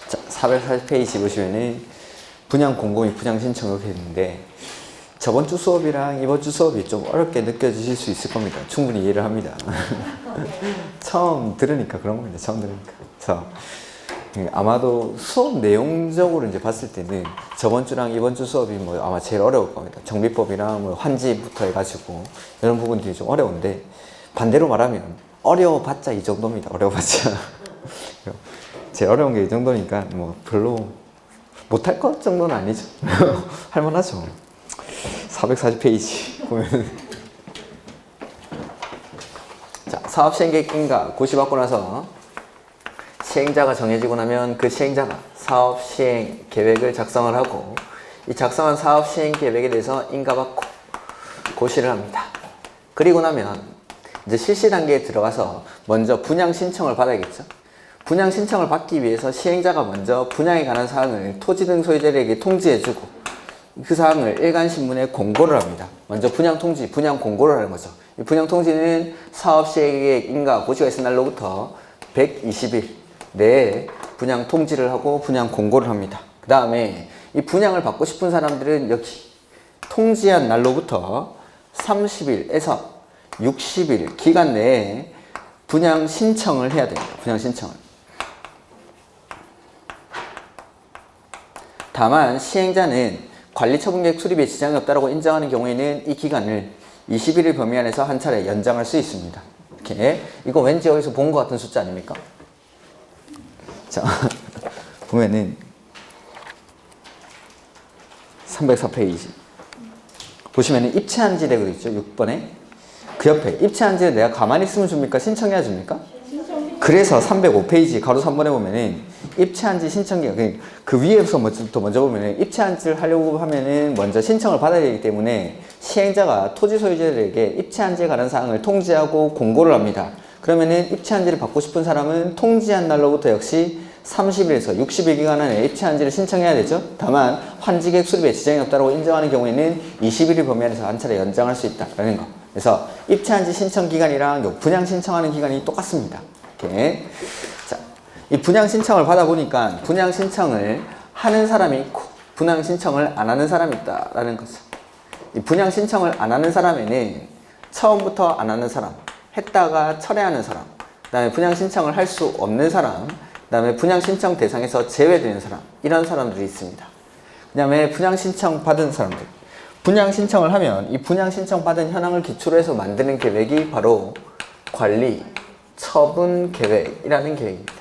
자, 440페이지 보시면은 분양 공고 및 분양 신청 이렇게 있는데 저번 주 수업이랑 이번 주 수업이 좀 어렵게 느껴지실 수 있을 겁니다. 충분히 이해를 합니다. 처음 들으니까 그런 겁니다. 처음 들으니까. 그래서 아마도 수업 내용적으로 이제 봤을 때는 저번 주랑 이번 주 수업이 뭐 아마 제일 어려울 겁니다. 정비법이랑 뭐 환지부터 해가지고 이런 부분들이 좀 어려운데 반대로 말하면 어려워봤자 이 정도입니다. 어려워봤자. 제일 어려운 게 이 정도니까 뭐 별로 못할 것 정도는 아니죠. 할만하죠. 440페이지 보면 자, 사업 시행 계획 인가 고시받고 나서 시행자가 정해지고 나면 그 시행자가 사업 시행 계획을 작성을 하고 이 작성한 사업 시행 계획에 대해서 인가받고 고시를 합니다. 그리고 나면 이제 실시 단계에 들어가서 먼저 분양 신청을 받아야겠죠. 분양 신청을 받기 위해서 시행자가 먼저 분양에 관한 사항을 토지 등 소유자에게 통지해주고 그 사항을 일간신문에 공고를 합니다. 먼저 분양 통지, 분양 공고를 하는 거죠. 이 분양 통지는 사업 시행계획 인가 고시가 있은 날로부터 120일 내에 분양 통지를 하고 분양 공고를 합니다. 그 다음에 이 분양을 받고 싶은 사람들은 여기 통지한 날로부터 30일에서 60일 기간 내에 분양 신청을 해야 됩니다. 분양 신청을. 다만 시행자는 관리처분계획 수립에 지장이 없다고 인정하는 경우에는 이 기간을 21일 범위 안에서 한 차례 연장할 수 있습니다. 이렇게 이거 왠지 어디서 본 것 같은 숫자 아닙니까? 자 보면은 304페이지 보시면은 입체한지 되고 있죠. 6번에 그 옆에 입체한지를 내가 가만히 있으면 줍니까? 신청해야 줍니까? 그래서 305페이지 가로 3번에 보면은 입체한지 신청기가 그 위에서 먼저 보면은 입체한지를 하려고 하면은 먼저 신청을 받아야 되기 때문에 시행자가 토지 소유자들에게 입체한지에 관한 사항을 통지하고 공고를 합니다. 그러면은 입체한지를 받고 싶은 사람은 통지한 날로부터 역시 30일에서 60일 기간 안에 입체한지를 신청해야 되죠. 다만 환지계획 수립에 지장이 없다고 인정하는 경우에는 21일 범위 안에서 한 차례 연장할 수 있다라는 거. 그래서 입체한지 신청 기간이랑 분양 신청하는 기간이 똑같습니다. 이렇게. 자, 이 분양 신청을 받아보니까 분양 신청을 하는 사람이 있고 분양 신청을 안 하는 사람이 있다라는 거죠. 이 분양 신청을 안 하는 사람에는 처음부터 안 하는 사람, 했다가 철회하는 사람, 그 다음에 분양 신청을 할 수 없는 사람, 그 다음에 분양 신청 대상에서 제외되는 사람, 이런 사람들이 있습니다. 그 다음에 분양 신청 받은 사람들. 분양 신청을 하면 이 분양 신청 받은 현황을 기초로 해서 만드는 계획이 바로 관리 처분 계획이라는 계획입니다.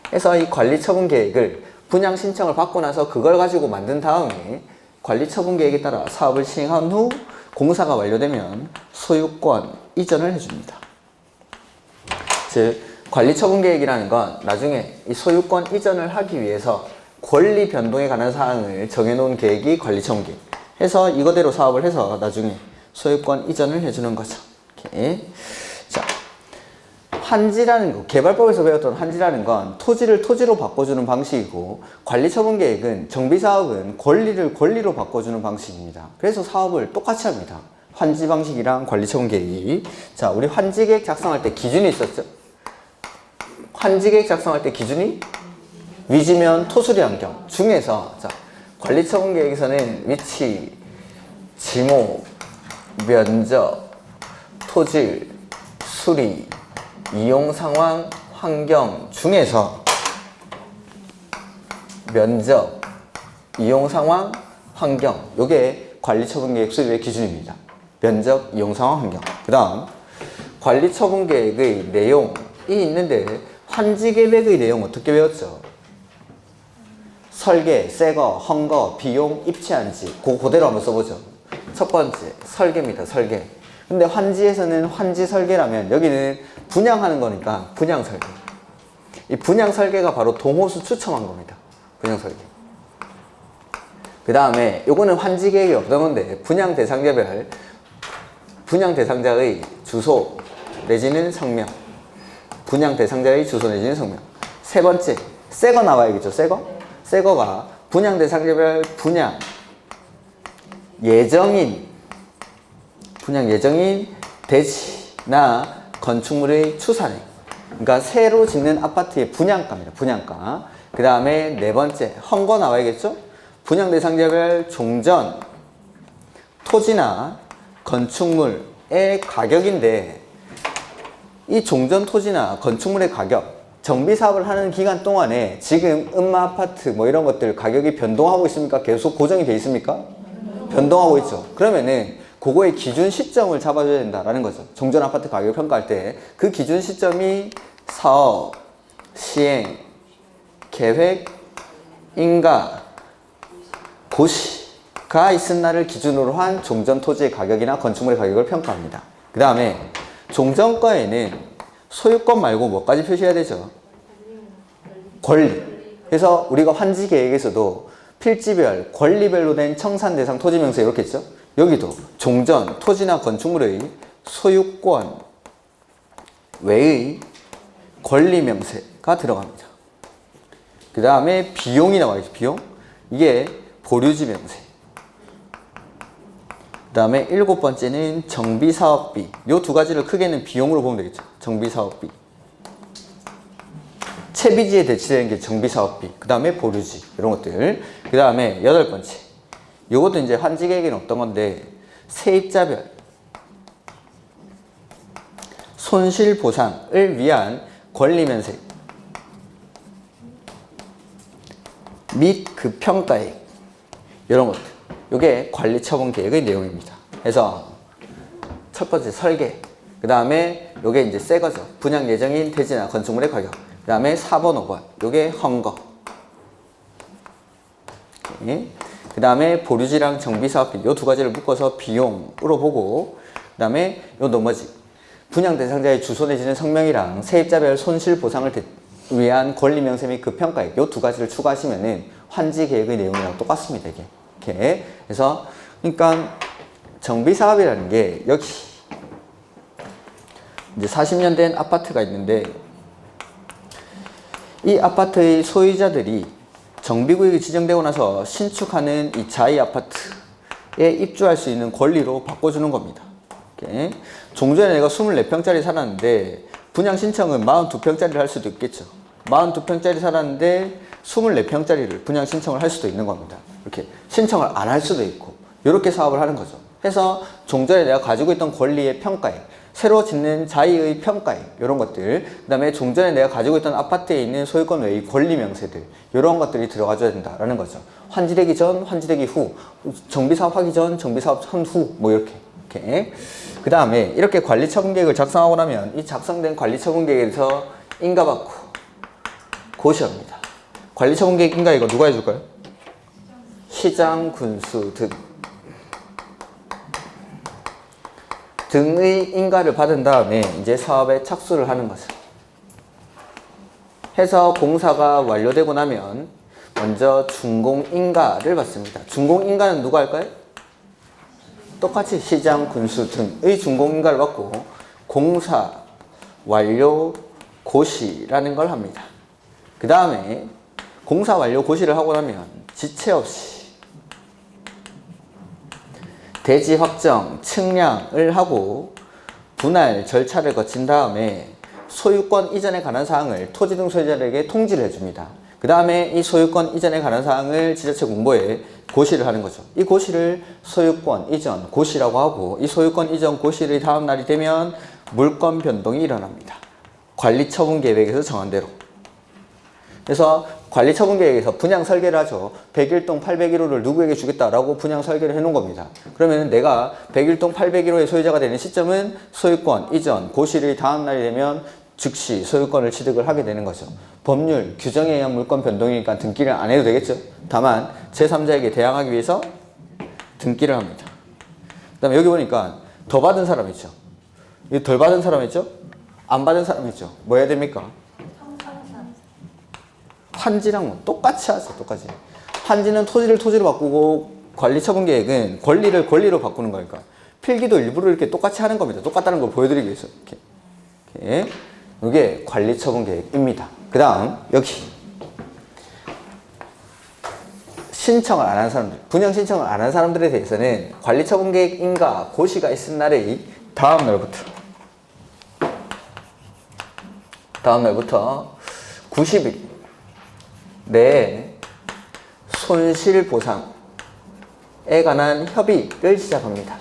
그래서 이 관리 처분 계획을 분양 신청을 받고 나서 그걸 가지고 만든 다음에 관리 처분 계획에 따라 사업을 시행한 후 공사가 완료되면 소유권 이전을 해줍니다. 즉 관리 처분 계획이라는 건 나중에 이 소유권 이전을 하기 위해서 권리 변동에 관한 사항을 정해놓은 계획이 관리 처분 계획. 해서 이거대로 사업을 해서 나중에 소유권 이전을 해주는 거죠. 이렇게. 자, 환지라는 거, 개발법에서 배웠던 환지라는 건 토지를 토지로 바꿔주는 방식이고 관리처분 계획은 정비사업은 권리를 권리로 바꿔주는 방식입니다. 그래서 사업을 똑같이 합니다. 환지 방식이랑 관리처분 계획이. 자, 우리 환지계획 작성할 때 기준이 있었죠? 환지계획 작성할 때 기준이 위지면 토수리 환경 중에서 자, 관리처분 계획에서는 위치, 지목, 면적, 토질, 수리, 이용 상황, 환경 중에서 면적, 이용 상황, 환경 요게 관리처분 계획 수립의 기준입니다. 면적, 이용 상황, 환경. 그 다음 관리처분 계획의 내용이 있는데 환지 계획의 내용 어떻게 배웠죠? 설계, 새거, 헝거, 비용, 입체한지 그대로 한번 써보죠. 첫 번째 설계입니다. 설계. 근데 환지에서는 환지 설계라면 여기는 분양하는 거니까 분양 설계. 이 분양 설계가 바로 동호수 추첨한 겁니다. 분양 설계. 그 다음에 요거는 환지 계획이 없던 건데 분양 대상자별 분양 대상자의 주소 내지는 성명, 분양 대상자의 주소 내지는 성명. 세 번째 새거 나와야겠죠. 새거. 새거가 분양 대상자별 분양 예정인 대지나 건축물의 추산액 그러니까 새로 짓는 아파트의 분양가입니다. 분양가. 그 다음에 네 번째 헌거 나와야겠죠? 분양 대상자별 종전 토지나 건축물의 가격인데 이 종전 토지나 건축물의 가격 정비 사업을 하는 기간 동안에 지금 음마 아파트 뭐 이런 것들 가격이 변동하고 있습니까? 계속 고정이 돼 있습니까? 변동하고 있죠. 그러면은 그거의 기준 시점을 잡아줘야 된다라는 거죠. 종전 아파트 가격 평가할 때 그 기준 시점이 사업, 시행, 계획, 인가, 고시가 있은 날을 기준으로 한 종전 토지의 가격이나 건축물의 가격을 평가합니다. 그 다음에 종전가에는 소유권 말고 뭐까지 표시해야 되죠? 권리. 그래서 우리가 환지 계획에서도 필지별, 권리별로 된 청산 대상 토지 명세 이렇게 했죠? 여기도 종전, 토지나 건축물의 소유권 외의 권리 명세가 들어갑니다. 그 다음에 비용이 나와있죠. 비용. 이게 보류지 명세. 그 다음에 일곱 번째는 정비사업비. 요 두 가지를 크게는 비용으로 보면 되겠죠. 정비사업비. 채비지에 대치되는 게 정비사업비. 그 다음에 보류지. 이런 것들. 그 다음에 여덟 번째. 요것도 이제 환지계획에는 없던 건데 세입자별 손실보상을 위한 권리면세 및 그 평가액 이런 것들. 요게 관리처분계획의 내용입니다. 그래서 첫 번째 설계, 그 다음에 요게 이제 새 거죠. 분양 예정인 대지나 건축물의 가격. 그 다음에 4번, 5번. 요게 헌거. 그 다음에 보류지랑 정비사업비 요 두 가지를 묶어서 비용으로 보고, 그 다음에 요 나머지 분양 대상자의 주소 내지는 성명이랑 세입자별 손실보상을 위한 권리명세 및 그 평가액 요 두 가지를 추가하시면은 환지계획의 내용이랑 똑같습니다. 이게. 그래서 그러니까 정비사업이라는 게 역시 이제 40년 된 아파트가 있는데 이 아파트의 소유자들이 정비구역이 지정되고 나서 신축하는 이 자이 아파트에 입주할 수 있는 권리로 바꿔주는 겁니다. 이렇게. 종전에 내가 24평짜리 살았는데 분양 신청은 42평짜리를 할 수도 있겠죠. 42평짜리 살았는데 24평짜리를 분양 신청을 할 수도 있는 겁니다. 이렇게 신청을 안 할 수도 있고 이렇게 사업을 하는 거죠. 해서 종전에 내가 가지고 있던 권리의 평가액, 새로 짓는 자이의 평가액 이런 것들, 그 다음에 종전에 내가 가지고 있던 아파트에 있는 소유권 외의 권리 명세들 이런 것들이 들어가줘야 된다라는 거죠. 환지되기 전, 환지되기 후, 정비사업 하기 전, 정비사업 한 후 뭐 이렇게. 그 다음에 이렇게 관리처분계획을 작성하고 나면 이 작성된 관리처분계획에서 인가받고 고시합니다. 관리처분계획 인가 이거 누가 해줄까요? 시장, 군수 등의 인가를 받은 다음에 이제 사업에 착수를 하는 거죠. 해서 공사가 완료되고 나면 먼저 준공인가를 받습니다. 준공인가는 누가 할까요? 똑같이 시장, 군수 등의 준공인가를 받고 공사 완료 고시라는 걸 합니다. 그 다음에 공사 완료 고시를 하고 나면 지체 없이 대지 확정, 측량을 하고 분할 절차를 거친 다음에 소유권 이전에 관한 사항을 토지 등 소유자에게 통지를 해줍니다. 그 다음에 이 소유권 이전에 관한 사항을 지자체 공보에 고시를 하는 거죠. 이 고시를 소유권 이전 고시라고 하고 이 소유권 이전 고시의 다음 날이 되면 물권 변동이 일어납니다. 관리처분계획에서 정한 대로. 그래서 관리처분계획에서 분양 설계를 하죠. 101동 801호를 누구에게 주겠다라고 분양 설계를 해놓은 겁니다. 그러면 내가 101동 801호의 소유자가 되는 시점은 소유권 이전 고시의 다음 날이 되면 즉시 소유권을 취득을 하게 되는 거죠. 법률 규정에 의한 물권 변동이니까 등기를 안 해도 되겠죠. 다만 제3자에게 대항하기 위해서 등기를 합니다. 그 다음에 여기 보니까 더 받은 사람 있죠. 덜 받은 사람 있죠. 안 받은 사람 있죠. 뭐 해야 됩니까? 환지랑 똑같이 하죠. 똑같이. 환지는 토지를 토지로 바꾸고 관리처분계획은 권리를 권리로 바꾸는 거니까 필기도 일부러 이렇게 똑같이 하는 겁니다. 똑같다는 걸 보여드리기 위해서. 이렇게. 이게 관리처분계획입니다. 그 다음 여기 신청을 안 한 사람들, 분양 신청을 안 한 사람들에 대해서는 관리처분계획 인가 고시가 있은 날의 다음 날부터 다음 날부터 90일 내에 손실보상에 관한 협의를 시작합니다.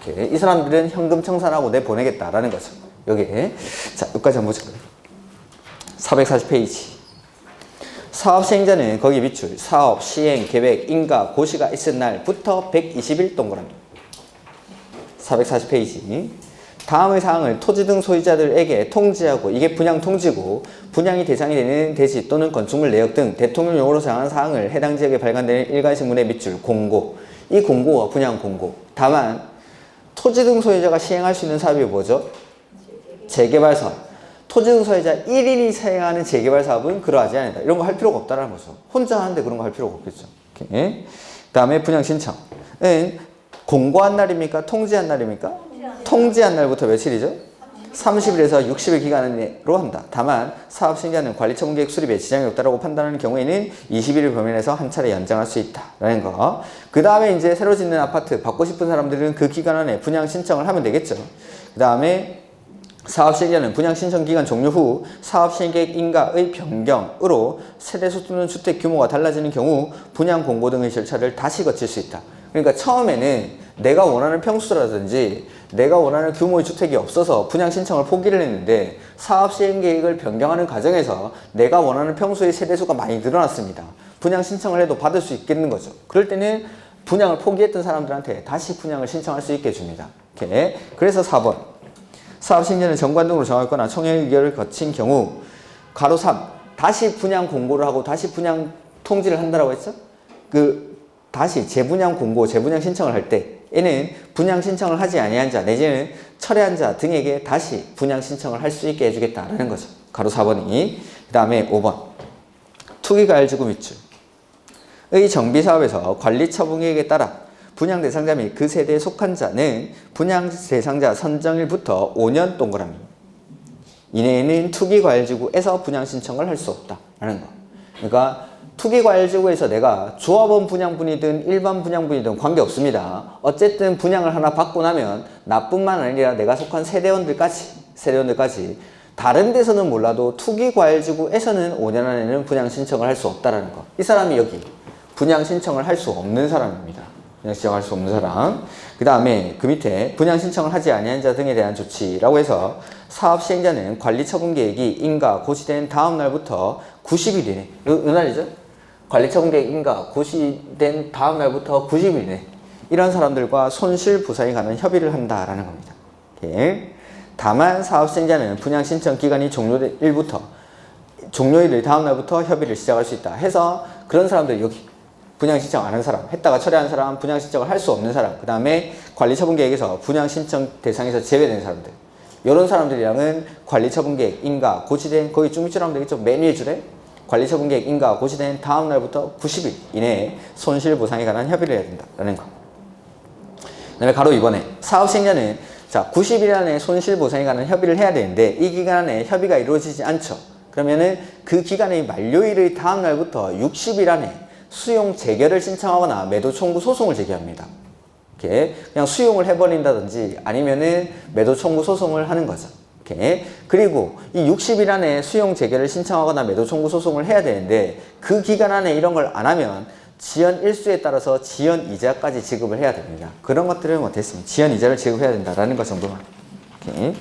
이렇게 이 사람들은 현금 청산하고 내보내겠다라는 거죠. 여기에. 자, 여기까지 한번 보자. 440페이지. 사업 시행자는 거기 밑줄 사업 시행 계획 인가 고시가 있은 날부터 120일 동그라미. 440페이지. 다음의 사항을 토지 등 소유자들에게 통지하고, 이게 분양 통지고, 분양이 대상이 되는 대지 또는 건축물 내역 등 대통령령으로 정한 사항을 해당 지역에 발간되는 일간신문의 밑줄 공고. 이 공고와 분양 공고. 다만 토지 등 소유자가 시행할 수 있는 사업이 뭐죠? 재개발 사업. 토지 등 소유자 1인이 시행하는 재개발 사업은 그러하지 않는다. 이런 거 할 필요가 없다는 거죠. 혼자 하는데 그런 거 할 필요가 없겠죠. 그 다음에 분양 신청. 공고한 날입니까? 통지한 날입니까? 통지한 날부터 며칠이죠? 30일에서 60일 기간으로 한다. 다만 사업 시행자는 관리처분 계획 수립에 지장이 없다고 판단하는 경우에는 21일 범위 내에서 한 차례 연장할 수 있다라는 거. 그 다음에 이제 새로 짓는 아파트 받고 싶은 사람들은 그 기간 안에 분양 신청을 하면 되겠죠. 그 다음에 사업 시행자는 분양 신청 기간 종료 후 사업 시행 계획 인가의 변경으로 세대수 또는 주택 규모가 달라지는 경우 분양 공고 등의 절차를 다시 거칠 수 있다. 그러니까 처음에는 내가 원하는 평수라든지 내가 원하는 규모의 주택이 없어서 분양 신청을 포기를 했는데 사업 시행 계획을 변경하는 과정에서 내가 원하는 평수의 세대수가 많이 늘어났습니다. 분양 신청을 해도 받을 수 있겠는 거죠. 그럴 때는 분양을 포기했던 사람들한테 다시 분양을 신청할 수 있게 해줍니다. 이렇게. 그래서 4번. 사업 시행자는 정관 등으로 정하거나 총회 의결을 거친 경우 가로 3. 다시 분양 공고를 하고 다시 분양 통지를 한다라고 했죠? 다시 재분양 공고, 재분양 신청을 할 때에는 분양 신청을 하지 아니한 자 내지는 철회한 자 등에게 다시 분양 신청을 할 수 있게 해주겠다라는 거죠. 가로 4번이. 그 다음에 5번. 투기과열지구 밑줄의 정비사업에서 관리처분계획에 따라 분양 대상자 및 그 세대에 속한 자는 분양 대상자 선정일부터 5년 동그라미 이내에는 투기과열지구에서 분양 신청을 할 수 없다라는 거. 그러니까 투기과열지구에서 내가 조합원 분양분이든 일반 분양분이든 관계없습니다. 어쨌든 분양을 하나 받고 나면 나뿐만 아니라 내가 속한 세대원들까지 다른 데서는 몰라도 투기과열지구에서는 5년 안에는 분양 신청을 할 수 없다는 거. 이 사람이 여기 분양 신청을 할 수 없는 사람입니다. 분양 신청할 수 없는 사람. 그 다음에 그 밑에 분양 신청을 하지 아니한 자 등에 대한 조치라고 해서 사업 시행자는 관리처분 계획이 인가 고시된 다음 날부터 90일 이내. 이 날이죠? 관리처분 계획 인가 고시된 다음 날부터 90일 이내. 이런 사람들과 손실보상에 관한 협의를 한다라는 겁니다. 이렇게. 다만 사업 시행자는 분양 신청 기간이 종료일의 다음 날부터 협의를 시작할 수 있다 해서 그런 사람들 여기 분양 신청 안 한 사람, 했다가 철회한 사람, 분양 신청을 할 수 없는 사람, 그 다음에 관리처분 계획에서 분양 신청 대상에서 제외된 사람들, 이런 사람들이랑은 관리처분 계획 인가 고시된, 거기 쭉 밑줄 하면 되겠죠. 맨 위에 줄에 관리처분 계획 인가 고시된 다음 날부터 90일 이내에 손실보상에 관한 협의를 해야 된다라는 거. 그 다음에 가로 2번에 사업 시행자는 90일 안에 손실보상에 관한 협의를 해야 되는데 이 기간 안에 협의가 이루어지지 않죠. 그러면은 그 기간의 만료일의 다음 날부터 60일 안에 수용 재결을 신청하거나 매도 청구 소송을 제기합니다. 이렇게 그냥 수용을 해버린다든지 아니면은 매도 청구 소송을 하는 거죠. 이렇게. 그리고 이 60일 안에 수용 재결을 신청하거나 매도 청구 소송을 해야 되는데 그 기간 안에 이런 걸 안 하면 지연 일수에 따라서 지연 이자까지 지급을 해야 됩니다. 그런 것들을 못했으면 지연 이자를 지급해야 된다라는 것 정도만. 이렇게.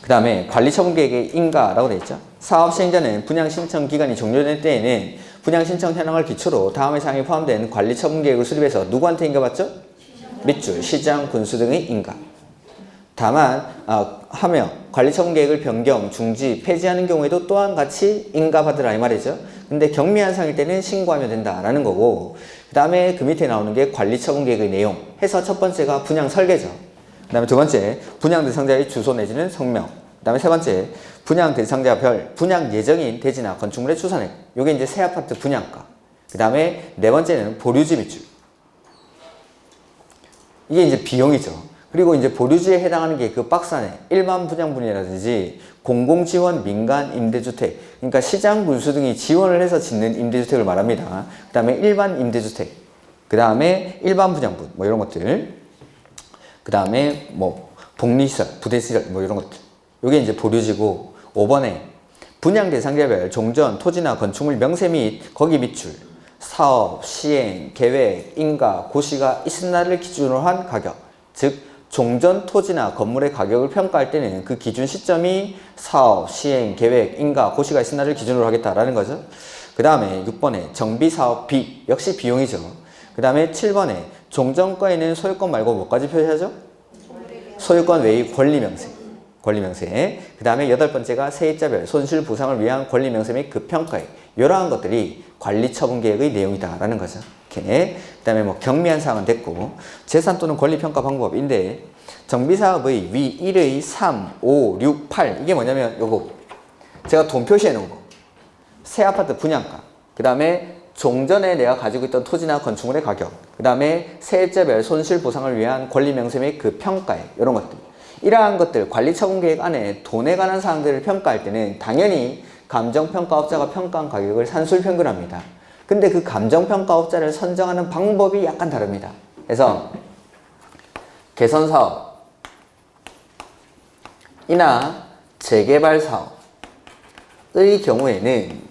그 다음에 관리처분 계획의 인가라고 되어 있죠. 사업 시행자는 분양 신청 기간이 종료될 때에는 분양 신청 현황을 기초로 다음의 사항이 포함된 관리처분 계획을 수립해서 누구한테 인가받죠? 밑줄, 시장, 군수 등의 인가. 다만 하며 관리처분 계획을 변경, 중지, 폐지하는 경우에도 또한 같이 인가받으라 이 말이죠. 근데 경미한 사항일 때는 신고하면 된다라는 거고, 그 다음에 그 밑에 나오는 게 관리처분 계획의 내용 해서 첫 번째가 분양 설계죠. 그 다음에 두 번째 분양 대상자의 주소 내지는 성명. 그 다음에 세 번째 분양 대상자별 분양 예정인 대지나 건축물의 추산액. 요게 이제 새 아파트 분양가. 그 다음에 네 번째는 보류지 밑줄. 이게 이제 비용이죠. 그리고 이제 보류지에 해당하는 게 그 박스 안에 일반 분양분이라든지 공공지원 민간 임대주택, 그러니까 시장 군수 등이 지원을 해서 짓는 임대주택을 말합니다. 그 다음에 일반 임대주택, 그 다음에 일반 분양분, 뭐 이런 것들. 그 다음에 뭐 복리시설, 부대시설 뭐 이런 것들. 요게 이제 보류지고 5번에 분양 대상자별 종전, 토지나 건축물 명세 및 거기 밑줄, 사업, 시행, 계획, 인가, 고시가 있은 날을 기준으로 한 가격. 즉 종전 토지나 건물의 가격을 평가할 때는 그 기준 시점이 사업, 시행, 계획, 인가, 고시가 있은 날을 기준으로 하겠다라는 거죠. 그 다음에 6번에 정비사업비, 역시 비용이죠. 그 다음에 7번에 종전과에는 소유권 말고 뭐까지 표시하죠? 소유권 외의 권리명세. 권리명세. 그 다음에 8번째가 세입자별 손실보상을 위한 권리명세 및 그 평가액. 이러한 것들이 관리처분계획의 내용이다라는 거죠. 이렇게. 그 다음에 뭐 경미한 사항은 됐고, 재산 또는 권리평가 방법인데, 정비사업의 위 1의 3, 5, 6, 8. 이게 뭐냐면 요거. 제가 돈 표시해 놓은 거. 새 아파트 분양가. 그 다음에 종전에 내가 가지고 있던 토지나 건축물의 가격. 그 다음에 세입자별 손실보상을 위한 권리명세 및 그 평가액. 이런 것들. 이러한 것들, 관리처분계획 안에 돈에 관한 사항들을 평가할 때는 당연히 감정평가업자가 평가한 가격을 산술평균합니다. 근데 그 감정평가업자를 선정하는 방법이 약간 다릅니다. 그래서 개선사업이나 재개발사업의 경우에는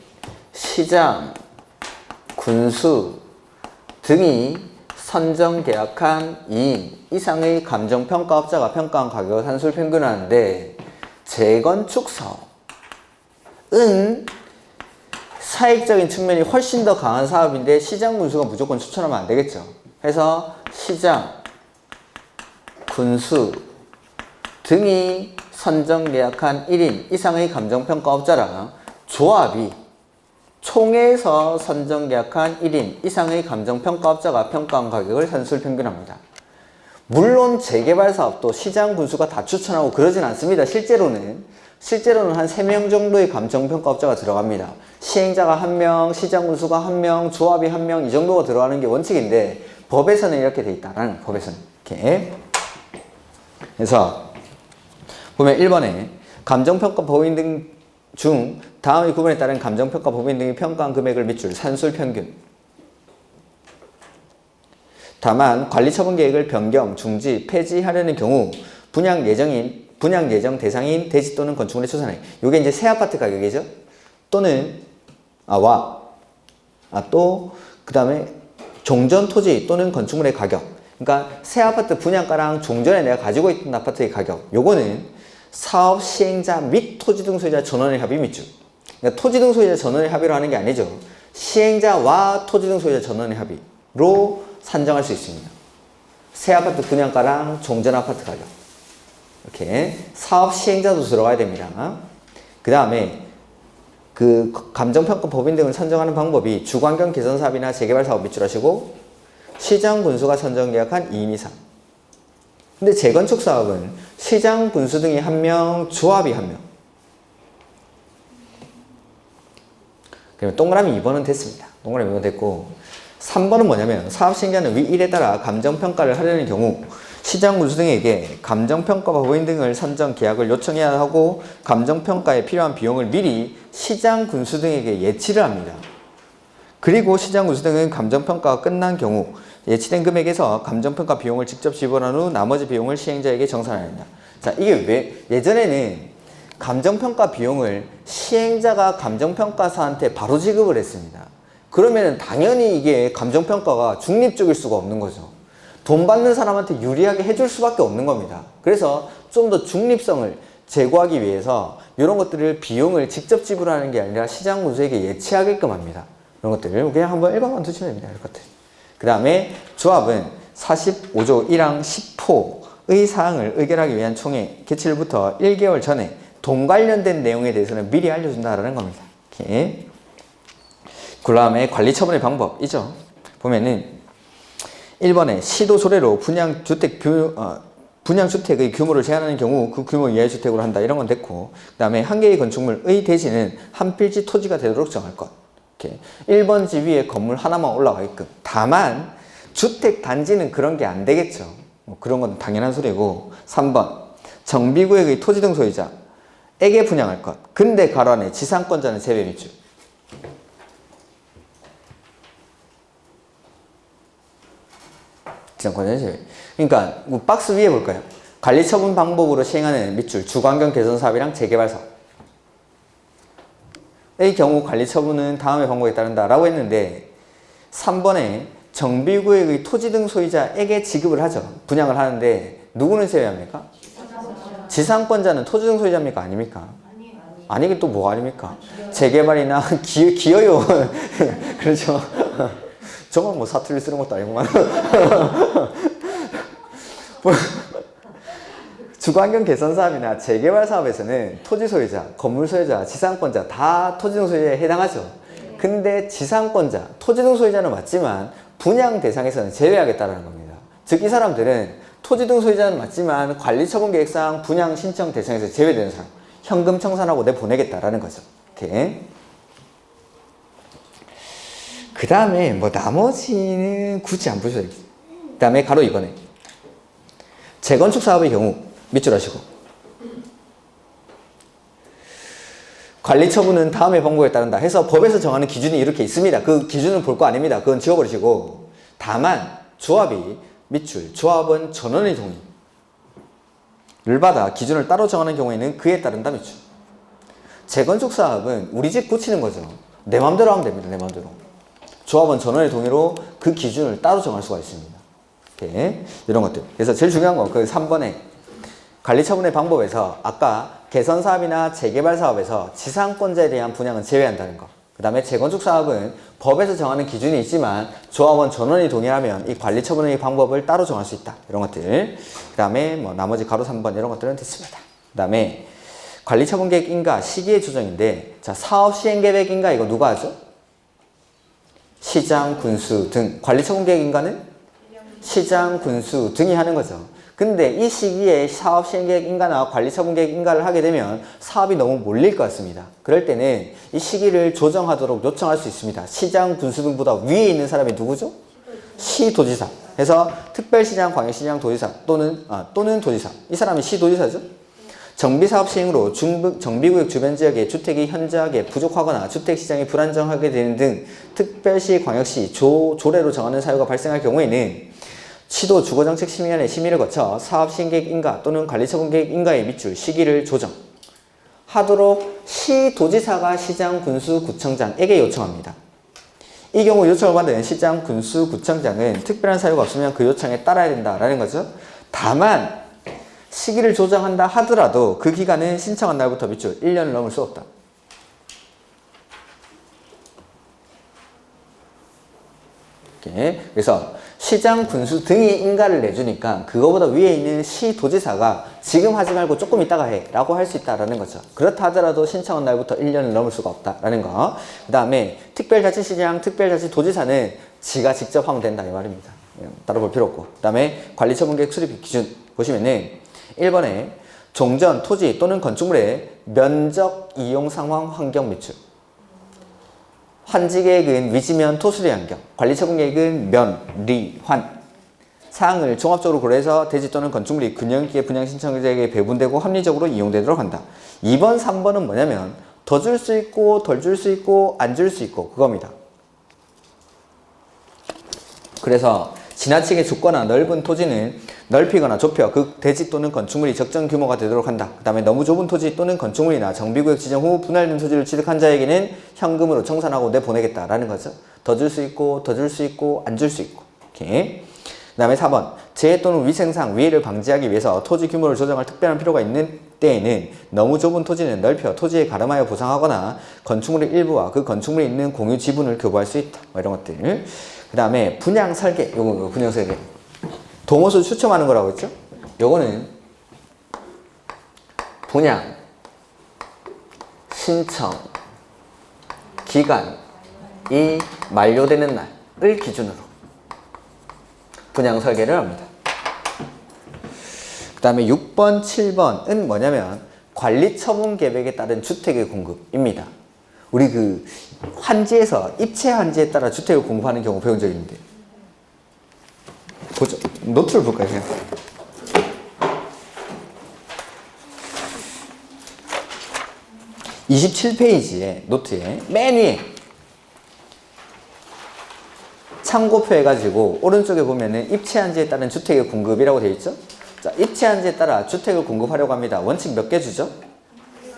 시장, 군수 등이 선정 계약한 2인 이상의 감정평가업자가 평가한 가격을 산술평균하는데, 재건축 사업은 사익적인 측면이 훨씬 더 강한 사업인데 시장 군수가 무조건 추천하면 안 되겠죠. 그래서 시장, 군수 등이 선정 계약한 1인 이상의 감정평가업자랑 조합이 총회에서 선정 계약한 1인 이상의 감정평가업자가 평가한 가격을 산술평균합니다. 물론 재개발 사업도 시장 군수가 다 추천하고 그러진 않습니다. 실제로는 한 3명 정도의 감정평가업자가 들어갑니다. 시행자가 1명, 시장 군수가 1명, 조합이 1명, 이 정도가 들어가는 게 원칙인데 법에서는 이렇게 돼 있다라는, 법에서는 이렇게. 그래서 보면 1번에 감정평가 법인 등 중 다음의 구분에 따른 감정평가 법인 등이 평가한 금액을 밑줄 산술평균. 다만 관리처분계획을 변경, 중지, 폐지하려는 경우 분양 예정 대상인 대지 또는 건축물의 초산액. 요게 이제 새 아파트 가격이죠. 또는 또 그다음에 종전 토지 또는 건축물의 가격. 그러니까 새 아파트 분양가랑 종전에 내가 가지고 있던 아파트의 가격. 요거는 사업 시행자 및 토지 등 소유자 전원의 합의 밑줄. 그러니까 토지 등 소유자 전원의 합의로 하는 게 아니죠. 시행자와 토지 등 소유자 전원의 합의로 산정할 수 있습니다. 새 아파트 분양가랑 종전 아파트 가격. 이렇게 사업 시행자도 들어가야 됩니다. 그 다음에 그 감정평가 법인 등을 선정하는 방법이 주관경 개선 사업이나 재개발 사업 밑줄 하시고, 시장 군수가 선정 계약한 2인 이상. 근데 재건축 사업은 시장 군수 등이 1명, 조합이 1명. 그러면 동그라미 2번은 됐습니다. 동그라미 2번 됐고, 3번은 뭐냐면 사업 시행자는 위 1에 따라 감정평가를 하려는 경우 시장 군수 등에게 감정평가 법인 등을 선정 계약을 요청해야 하고, 감정평가에 필요한 비용을 미리 시장 군수 등에게 예치를 합니다. 그리고 시장 군수 등은 감정평가가 끝난 경우 예치된 금액에서 감정평가 비용을 직접 지불한 후 나머지 비용을 시행자에게 정산해야 합니다. 자, 이게 왜 예전에는 감정평가 비용을 시행자가 감정평가사한테 바로 지급을 했습니다. 그러면 당연히 이게 감정평가가 중립적일 수가 없는 거죠. 돈 받는 사람한테 유리하게 해줄 수밖에 없는 겁니다. 그래서 좀 더 중립성을 제고하기 위해서 이런 것들을 비용을 직접 지불하는 게 아니라 시장 군수에게 예치하게끔 합니다. 이런 것들을 그냥 한번 읽어만 두시면 됩니다. 이런 것들. 그 다음에 조합은 45조 1항 10호의 사항을 의결하기 위한 총회 개최일부터 1개월 전에 돈 관련된 내용에 대해서는 미리 알려준다라는 겁니다. 이렇게. 그 다음에 관리처분의 방법이죠. 보면은 1번에 시도 조례로 분양주택의 규모를 제한하는 경우 그 규모 이하의 주택으로 한다. 이런 건 됐고, 그 다음에 한 개의 건축물의 대지는 한 필지 토지가 되도록 정할 것. 이렇게 1번지 위에 건물 하나만 올라가게끔. 다만 주택 단지는 그런 게 안 되겠죠. 그런 건 당연한 소리고. 3번 정비구역의 토지 등 소유자에게 분양할 것. 근데 가로 안에 지상권자는 세배 밑줄. 지상권자는 세배. 그러니까 박스 위에 볼까요? 관리처분 방법으로 시행하는 밑줄 주거환경 개선 사업이랑 재개발 사업. 의 경우 관리처분은 다음의 방법에 따른다 라고 했는데 3번에 정비구역의 토지 등 소유자에게 지급을 하죠. 분양을 하는데 누구는 제외합니까? 지상권자는 토지 등 소유자입니까? 아닙니까? 아니긴 또 뭐가 아닙니까? 재개발이나 기여요. 그렇죠. 저건 뭐 사투리 쓰는 것도 아니구만. 주거환경 개선 사업이나 재개발 사업에서는 토지 소유자, 건물 소유자, 지상권자 다 토지 등 소유자에 해당하죠. 근데 지상권자, 토지 등 소유자는 맞지만 분양 대상에서는 제외하겠다는 겁니다. 즉 이 사람들은 토지 등 소유자는 맞지만 관리처분 계획상 분양 신청 대상에서 제외되는 사람, 현금 청산하고 내보내겠다라는 거죠. 이렇게. 그 다음에 뭐 나머지는 굳이 안 보셔도 되겠어요. 그 다음에 가로 2번에 재건축 사업의 경우 밑줄 하시고 관리처분은 다음의 방법에 따른다 해서 법에서 정하는 기준이 이렇게 있습니다. 그 기준을 볼 거 아닙니다. 그건 지워버리시고 다만 조합이 밑줄 조합은 전원의 동의를 받아 기준을 따로 정하는 경우에는 그에 따른다 밑줄. 재건축 사업은 우리 집 고치는 거죠. 내 마음대로 하면 됩니다. 내 마음대로. 조합원 전원의 동의로 그 기준을 따로 정할 수가 있습니다. 이렇게 이런 것들. 그래서 제일 중요한 건 그 3번에 관리처분의 방법에서 아까 개선사업이나 재개발 사업에서 지상권자에 대한 분양은 제외한다는 거. 그 다음에 재건축 사업은 법에서 정하는 기준이 있지만 조합원 전원이 동의하면 이 관리처분의 방법을 따로 정할 수 있다. 이런 것들. 그 다음에 뭐 나머지 가로 3번 이런 것들은 됐습니다. 그 다음에 관리처분 계획 인가 시기의 조정인데 자 사업 시행 계획 인가 이거 누가 하죠? 시장, 군수 등. 관리처분 계획 인가는 시장, 군수 등이 하는 거죠. 근데 이 시기에 사업 시행 계획 인가나 관리처분 계획 인가를 하게 되면 사업이 너무 몰릴 것 같습니다. 그럴 때는 이 시기를 조정하도록 요청할 수 있습니다. 시장, 군수 등보다 위에 있는 사람이 누구죠? 시도지사. 그래서 특별시장, 광역시장, 도지사 또는 도지사. 이 사람이 시도지사죠. 정비사업 시행으로 정비구역 주변 지역의 주택이 현저하게 부족하거나 주택시장이 불안정하게 되는 등 특별시, 광역시, 조례로 정하는 사유가 발생할 경우에는 시도 주거정책심의위원회 심의를 거쳐 사업 시행계획 인가 또는 관리처분 계획 인가의 밑줄 시기를 조정하도록 시도지사가 시장, 군수, 구청장에게 요청합니다. 이 경우 요청을 받은 시장, 군수, 구청장은 특별한 사유가 없으면 그 요청에 따라야 된다라는 거죠. 다만 시기를 조정한다 하더라도 그 기간은 신청한 날부터 밑줄 1년을 넘을 수 없다. 이렇게. 그래서 시장, 군수 등이 인가를 내주니까 그거보다 위에 있는 시도지사가 지금 하지 말고 조금 이따가 해 라고 할 수 있다라는 거죠. 그렇다 하더라도 신청한 날부터 1년을 넘을 수가 없다라는 거. 그 다음에 특별자치시장, 특별자치도지사는 지가 직접 하면 된다 이 말입니다. 따로 볼 필요 없고. 그 다음에 관리처분계획 수립 기준 보시면은 1번에 종전, 토지 또는 건축물의 면적, 이용 상황, 환경 밑줄. 환지계획은 위지면 토수리 환경, 관리처분계획은 면, 리, 환. 사항을 종합적으로 고려해서 대지 또는 건축물이 균형있게 분양 신청자에게 배분되고 합리적으로 이용되도록 한다. 2번, 3번은 뭐냐면 더 줄 수 있고 덜 줄 수 있고 안 줄 수 있고 그겁니다. 그래서 지나치게 좁거나 넓은 토지는 넓히거나 좁혀 그 대지 또는 건축물이 적정 규모가 되도록 한다. 그 다음에 너무 좁은 토지 또는 건축물이나 정비구역 지정 후 분할된 토지를 취득한 자에게는 현금으로 청산하고 내보내겠다라는 거죠. 더 줄 수 있고 더 줄 수 있고 안 줄 수 있고. 이렇게. 그 다음에 4번 재해 또는 위생상 위해를 방지하기 위해서 토지 규모를 조정할 특별한 필요가 있는 때에는 너무 좁은 토지는 넓혀 토지에 가름하여 보상하거나 건축물의 일부와 그 건축물에 있는 공유 지분을 교부할 수 있다. 뭐 이런 것들. 그 다음에 분양 설계, 요거 분양 설계. 동호수 추첨하는 거라고 했죠? 요거는 분양 신청 기간이 만료되는 날을 기준으로 분양 설계를 합니다. 그 다음에 6번, 7번은 뭐냐면 관리처분 계획에 따른 주택의 공급입니다. 우리 그 환지에서 입체 환지에 따라 주택을 공급하는 경우 배운 적 있는데 보죠. 노트를 볼까요? 그냥. (27페이지에) 노트에 맨 위에 참고표 해가지고 오른쪽에 보면은 입체 환지에 따른 주택의 공급이라고 되어 있죠. 자, 입체한지에 따라 주택을 공급하려고 합니다. 원칙 몇 개 주죠?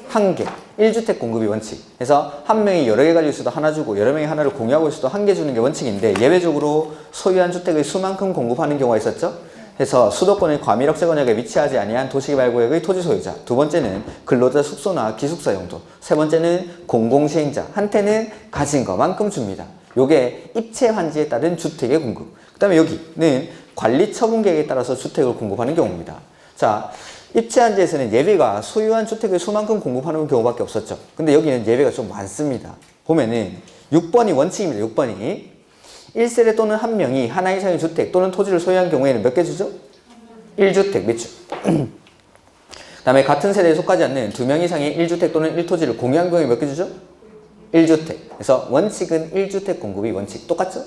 한 개. 1주택 공급이 원칙. 그래서 한 명이 여러 개 가지고 있어도 하나 주고 여러 명이 하나를 공유하고 있어도 한 개 주는 게 원칙인데 예외적으로 소유한 주택의 수만큼 공급하는 경우가 있었죠. 그래서 수도권의 과밀 억제권역에 위치하지 아니한 도시개발구역의 토지 소유자. 두 번째는 근로자 숙소나 기숙사 용도. 세 번째는 공공시행자. 한테는 가진 것만큼 줍니다. 요게 입체환지에 따른 주택의 공급. 그 다음에 여기는 관리처분계획에 따라서 주택을 공급하는 경우입니다. 자, 입체한지에서는 예외가 소유한 주택의 수만큼 공급하는 경우밖에 없었죠. 근데 여기는 예외가 좀 많습니다. 보면은 6번이 원칙입니다. 6번이 1세대 또는 한 명이 하나 이상의 주택 또는 토지를 소유한 경우에는 몇 개 주죠? 1주택 몇 주? 그 다음에 같은 세대에 속하지 않는 2명 이상의 1주택 또는 1토지를 공유한 경우에 몇 개 주죠? 1주택. 그래서 원칙은 1주택 공급이 원칙. 똑같죠?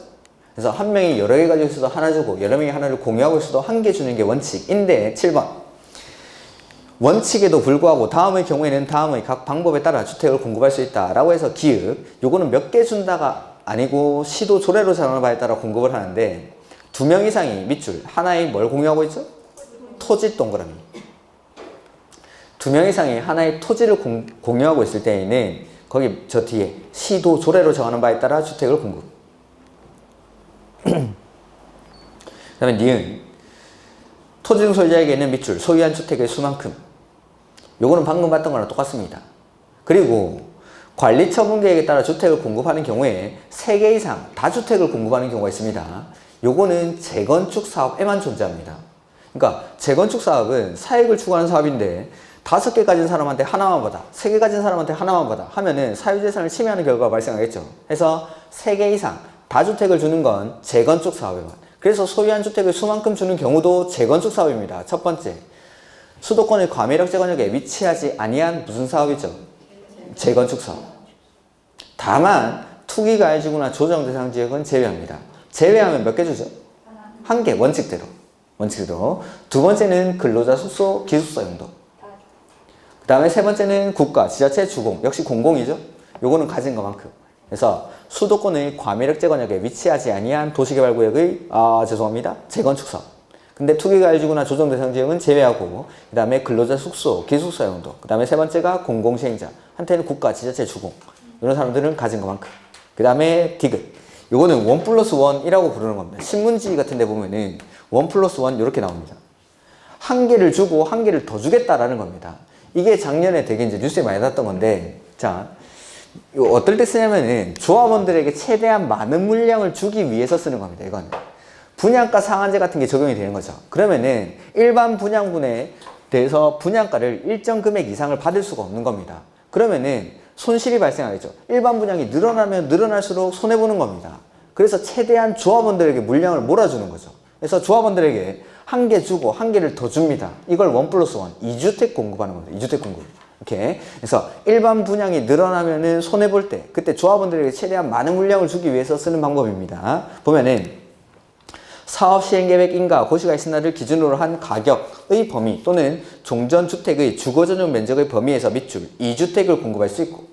그래서 한 명이 여러 개 가지고 있어도 하나 주고 여러 명이 하나를 공유하고 있어도 한 개 주는 게 원칙인데 7번 원칙에도 불구하고 다음의 경우에는 다음의 각 방법에 따라 주택을 공급할 수 있다 라고 해서 기읍 요거는 몇 개 준다가 아니고 시도 조례로 정하는 바에 따라 공급을 하는데 2명 이상이 밑줄 하나의 뭘 공유하고 있죠? 토지 동그라미 2명 이상이 하나의 토지를 공유하고 있을 때에는 거기 저 뒤에 시도 조례로 정하는 바에 따라 주택을 공급 그 다음에 니은 토지 소유자에게는 밑줄 소유한 주택의 수만큼 요거는 방금 봤던 거랑 똑같습니다. 그리고 관리처분계획에 따라 주택을 공급하는 경우에 3개 이상 다주택을 공급하는 경우가 있습니다. 요거는 재건축 사업에만 존재합니다. 그러니까 재건축 사업은 사익을 추구하는 사업인데 5개 가진 사람한테 하나만 받아 3개 가진 사람한테 하나만 받아 하면은 사유재산을 침해하는 결과가 발생하겠죠. 그래서 3개 이상 다주택을 주는 건 재건축 사업에만. 그래서 소유한 주택을 수만큼 주는 경우도 재건축 사업입니다. 첫 번째, 수도권의 과밀 억제권역에 위치하지 아니한 무슨 사업이죠? 재건축 사업. 다만 투기가해지구나 조정대상 지역은 제외합니다. 제외하면 몇 개 주죠? 한 개, 원칙대로. 두 번째는 근로자 숙소, 기숙사 용도. 그 다음에 세 번째는 국가, 지자체, 주공. 역시 공공이죠? 요거는 가진 것만큼. 그래서 수도권의 과밀 억제권역에 위치하지 아니한 도시개발구역의 재건축 사업. 근데 투기가해지구나 조정대상 지역은 제외하고 그 다음에 근로자 숙소, 기숙사 용도 그 다음에 세 번째가 공공시행자 한테는 국가, 지자체, 주공 이런 사람들은 가진 것만큼 그 다음에 디귿 요거는 1+1이라고 부르는 겁니다. 신문지 같은 데 보면은 1+1 이렇게 나옵니다. 한 개를 주고 한 개를 더 주겠다라는 겁니다. 이게 작년에 되게 이제 뉴스에 많이 났던 건데 자 어떨 때 쓰냐면은 조합원들에게 최대한 많은 물량을 주기 위해서 쓰는 겁니다. 이건 분양가 상한제 같은 게 적용이 되는 거죠. 그러면은 일반 분양분에 대해서 분양가를 일정 금액 이상을 받을 수가 없는 겁니다. 그러면은 손실이 발생하겠죠. 일반 분양이 늘어나면 늘어날수록 손해보는 겁니다. 그래서 최대한 조합원들에게 물량을 몰아주는 거죠. 그래서 조합원들에게 한 개 주고 한 개를 더 줍니다. 이걸 1+1, 2주택 공급하는 겁니다. 2주택 공급. 이렇게. 그래서 일반 분양이 늘어나면은 손해볼 때, 그때 조합원들에게 최대한 많은 물량을 주기 위해서 쓰는 방법입니다. 보면은 사업시행계획인가 고시가 있으나를 기준으로 한 가격의 범위 또는 종전주택의 주거전용 면적의 범위에서 밑줄 2주택을 공급할 수 있고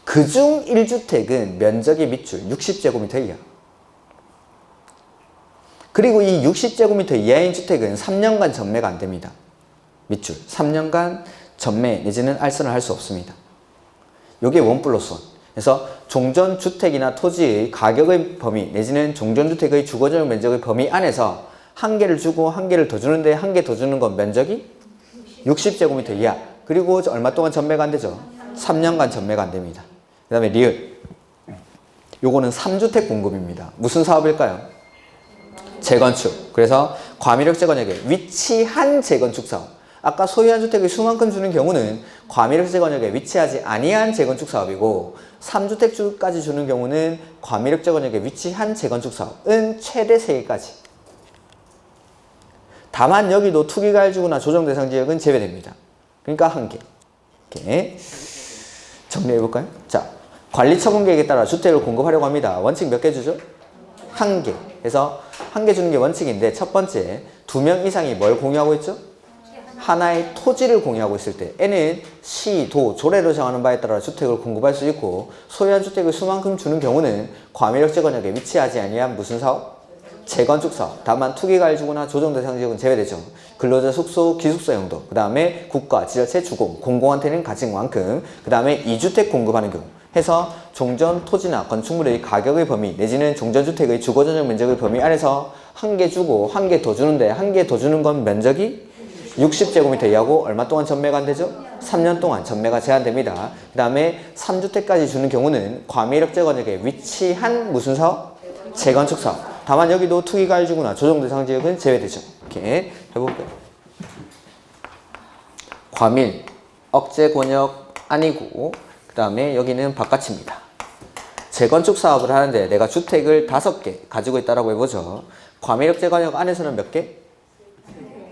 그중 1주택은 면적의 밑줄 60제곱미터 이하 그리고 이 60제곱미터 이하인 주택은 3년간 전매가 안 됩니다. 밑줄 3년간 전매 내지는 알선을 할 수 없습니다. 요게 1+1 그래서 종전주택이나 토지의 가격의 범위 내지는 종전주택의 주거전용 면적의 범위 안에서 한 개를 주고 한 개를 더 주는데 한 개 더 주는 건 면적이 60제곱미터 이하 그리고 얼마 동안 전매가 안 되죠? 3년간 전매가 안 됩니다. 그 다음에 리을 요거는 3주택 공급입니다. 무슨 사업일까요? 재건축. 그래서 과밀억제권역에 위치한 재건축 사업 아까 소유한 주택의 수만큼 주는 경우는 과밀억제권역에 위치하지 아니한 재건축 사업이고 3주택까지 주는 경우는 과밀억제권역에 위치한 재건축 사업은 최대 3개까지. 다만 여기도 투기가해지구나 조정대상 지역은 제외됩니다. 그러니까 한 개. 이렇게 정리해볼까요? 자, 관리처분계획에 따라 주택을 공급하려고 합니다. 원칙 몇 개 주죠? 한 개. 그래서 한 개 주는 게 원칙인데 첫 번째 2명 이상이 뭘 공유하고 있죠? 하나의 토지를 공유하고 있을 때 N은 시, 도, 조례로 정하는 바에 따라 주택을 공급할 수 있고 소유한 주택을 수만큼 주는 경우는 과밀억제권역에 위치하지 아니한 무슨 사업? 재건축 사업. 다만 투기가를 주거나 조정 대상 지역은 제외되죠. 근로자 숙소, 기숙사 용도. 그 다음에 국가, 지자체 주공, 공공한테는 가진 만큼. 그 다음에 이주택 공급하는 경우. 해서 종전 토지나 건축물의 가격의 범위 내지는 종전주택의 주거전용 면적의 범위 안에서 한 개 주고 한 개 더 주는데 한 개 더 주는 건 면적이 60제곱미터 이하고 얼마 동안 전매가 안 되죠? 3년 동안 전매가 제한됩니다. 그 다음에 3주택까지 주는 경우는 과밀역 재건역에 위치한 무슨 사업? 재건축 사업. 다만 여기도 투기가를 주거나 조정 대상 지역은 제외되죠. 이렇게 해볼게요. 과밀, 억제 권역 아니고 그 다음에 여기는 바깥입니다. 재건축 사업을 하는데 내가 주택을 5개 가지고 있다라고 해보죠. 과밀역 재건역 안에서는 몇 개?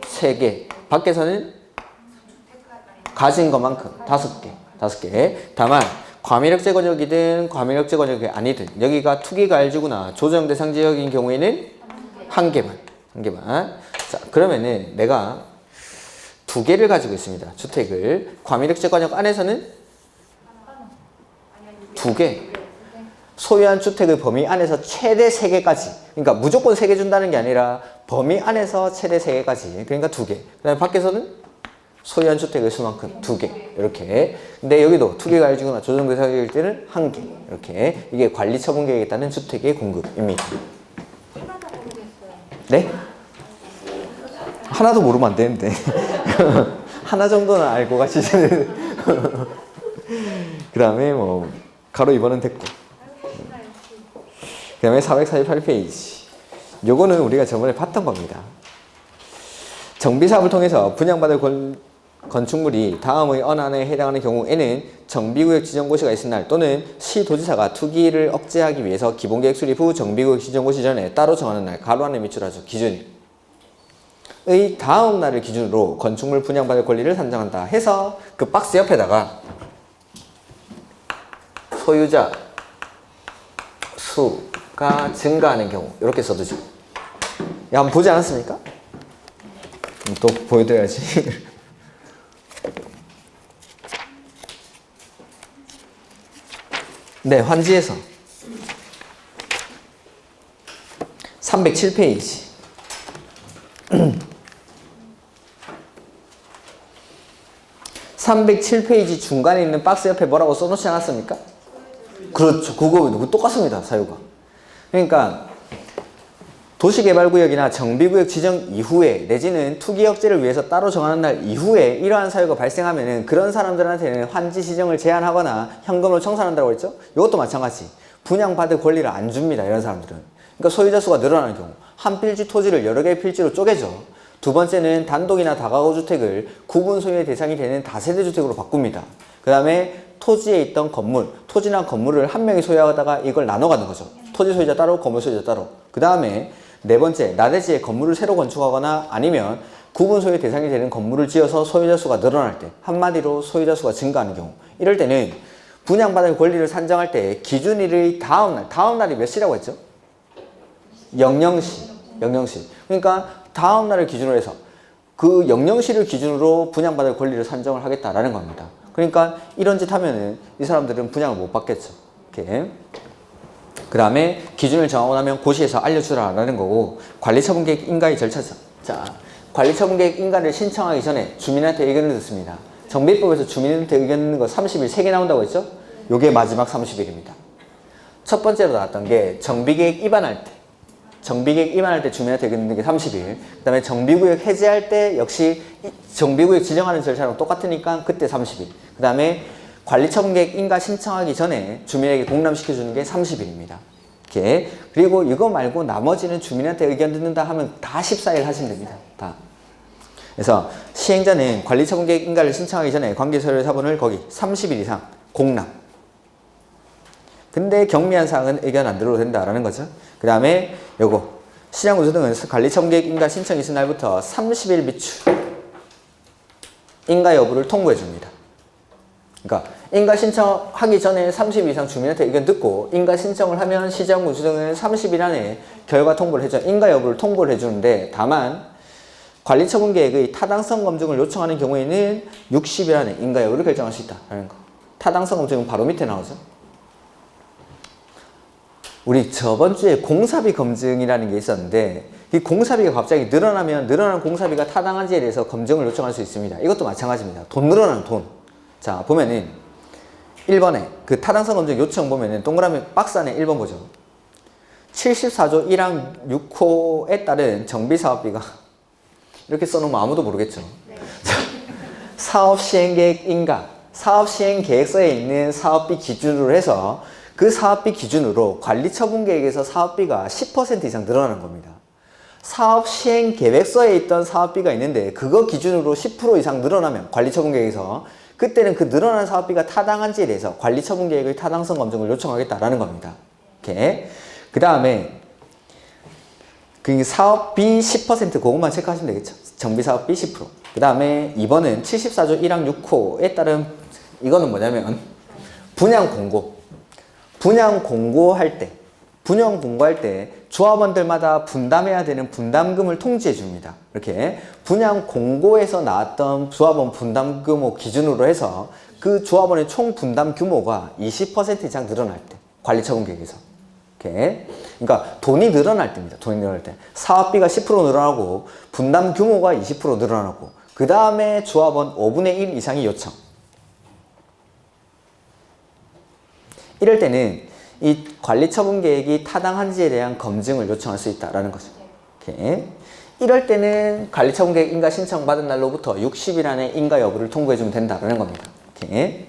3개. 밖에서는 가진 것만큼 5개. 다만 과밀역 재건역이든 과밀역 재건역이 아니든 여기가 투기가일지구나 조정 대상 지역인 경우에는 한 개만. 자, 그러면은 내가 2개를 가지고 있습니다. 주택을. 과밀역 재건역 안에서는 2개. 소유한 주택의 범위 안에서 최대 3개까지. 그러니까 무조건 3개 준다는 게 아니라 범위 안에서 최대 3개까지. 그러니까 2개. 그 다음에 밖에서는 소유한 주택의 수만큼 2개. 이렇게. 근데 여기도 투기가 일주거나 조정 대상일 때는 1개. 이렇게. 이게 관리 처분 계획에 따른 주택의 공급입니다. 네? 하나도 모르면 안 되는데. 하나 정도는 알고 가시는. 그 다음에 뭐 가로 2번은 됐고. 그 다음에 448페이지. 요거는 우리가 저번에 봤던 겁니다. 정비사업을 통해서 분양받을 건축물이 다음의 어느 하나에 해당하는 경우에는 정비구역 지정고시가 있을 날 또는 시도지사가 투기를 억제하기 위해서 기본계획 수립 후 정비구역 지정고시 전에 따로 정하는 날 가로 안에 밑줄하죠. 기준일. 의 다음 날을 기준으로 건축물 분양받을 권리를 산정한다 해서 그 박스 옆에다가 소유자 수가 증가하는 경우 이렇게 써두죠. 야, 한번 보지 않았습니까? 또 보여드려야지. 네, 환지에서 307페이지. 307페이지 중간에 있는 박스 옆에 뭐라고 써놓지 않았습니까? 그렇죠. 그거 똑같습니다. 사유가. 그러니까 도시개발구역이나 정비구역 지정 이후에 내지는 투기억제를 위해서 따로 정하는 날 이후에 이러한 사유가 발생하면은 그런 사람들한테는 환지 지정을 제한하거나 현금으로 청산한다고 했죠? 이것도 마찬가지. 분양받을 권리를 안 줍니다. 이런 사람들은. 그러니까 소유자 수가 늘어나는 경우 한 필지 토지를 여러 개의 필지로 쪼개죠. 두 번째는 단독이나 다가구 주택을 구분 소유의 대상이 되는 다세대 주택으로 바꿉니다. 그 다음에 토지에 있던 건물, 토지나 건물을 한 명이 소유하다가 이걸 나눠 가는 거죠. 토지 소유자 따로, 건물 소유자 따로. 그 다음에 네 번째, 나대지에 건물을 새로 건축하거나 아니면 구분 소유 대상이 되는 건물을 지어서 소유자 수가 늘어날 때, 한마디로 소유자 수가 증가하는 경우. 이럴 때는 분양받을 권리를 산정할 때 기준일의 다음 날이 몇 시라고 했죠? 영영시. 그러니까 다음 날을 기준으로 해서 그 영영시를 기준으로 분양받을 권리를 산정을 하겠다라는 겁니다. 그러니까 이런 짓 하면은 이 사람들은 분양을 못 받겠죠. 이렇게. 그 다음에 기준을 정하고 나면 고시에서 알려주라라는 거고, 관리처분계획 인가의 절차죠. 자, 관리처분계획 인가를 신청하기 전에 주민한테 의견을 듣습니다. 정비법에서 주민한테 의견 듣는 거 30일 3개 나온다고 했죠? 요게 마지막 30일입니다. 첫 번째로 나왔던 게 정비계획 위반할 때 주민한테 의견 듣는 게 30일. 그 다음에 정비구역 해제할 때 역시 정비구역 지정하는 절차랑 똑같으니까 그때 30일. 그 다음에 관리처분계획 인가 신청하기 전에 주민에게 공람시켜주는 게 30일입니다. 이렇게. 그리고 이거 말고 나머지는 주민한테 의견 듣는다 하면 다 14일 하시면 됩니다. 다. 그래서 시행자는 관리처분계획 인가를 신청하기 전에 관계서류 사본을 거기 30일 이상 공람. 근데 경미한 사항은 의견 안 들어도 된다라는 거죠. 그 다음에 요거 시장구조 등은 관리처분계획 인가 신청 있은 날부터 30일 미추 인가 여부를 통보해 줍니다. 그러니까 인가 신청하기 전에 30일 이상 주민한테 의견 듣고 인가 신청을 하면 시장구조 등은 30일 안에 결과 통보를 해줘. 인가 여부를 통보를 해주는데 다만 관리처분계획의 타당성 검증을 요청하는 경우에는 60일 안에 인가 여부를 결정할 수 있다라는 거. 타당성 검증은 바로 밑에 나오죠. 우리 저번 주에 공사비 검증이라는 게 있었는데 이 공사비가 갑자기 늘어나면 늘어난 공사비가 타당한지에 대해서 검증을 요청할 수 있습니다. 이것도 마찬가지입니다. 돈 늘어나는 돈. 자, 보면은 1번에 그 타당성 검증 요청 보면은 동그라미 박스 안에 1번 보죠. 74조 1항 6호에 따른 정비사업비가 이렇게 써놓으면 아무도 모르겠죠. 네. 사업시행계획 인가, 사업시행계획서에 있는 사업비 기준으로 해서 그 사업비 기준으로 관리처분계획에서 사업비가 10% 이상 늘어나는 겁니다. 사업시행계획서에 있던 사업비가 있는데 그거 기준으로 10% 이상 늘어나면 관리처분계획에서 그때는 그 늘어난 사업비가 타당한지에 대해서 관리처분계획의 타당성 검증을 요청하겠다라는 겁니다. 이렇게. 그 다음에 그 사업비 10% 그것만 체크하시면 되겠죠. 정비사업비 10%. 그 다음에 2번은 74조 1항 6호에 따른 이거는 뭐냐면 분양 공고할 때 조합원들마다 분담해야 되는 분담금을 통지해 줍니다. 이렇게 분양 공고에서 나왔던 조합원 분담금 기준으로 해서 그 조합원의 총 분담 규모가 20% 이상 늘어날 때 관리처분계획에서 이렇게. 그러니까 돈이 늘어날 때입니다. 돈이 늘어날 때 사업비가 10% 늘어나고 분담 규모가 20% 늘어나고 그 다음에 조합원 5분의 1 이상의 요청. 이럴 때는 이 관리처분계획이 타당한지에 대한 검증을 요청할 수 있다라는 거죠. 이렇게. 이럴 때는 관리처분계획 인가 신청 받은 날로부터 60일 안에 인가 여부를 통보해주면 된다라는 겁니다. 이렇게.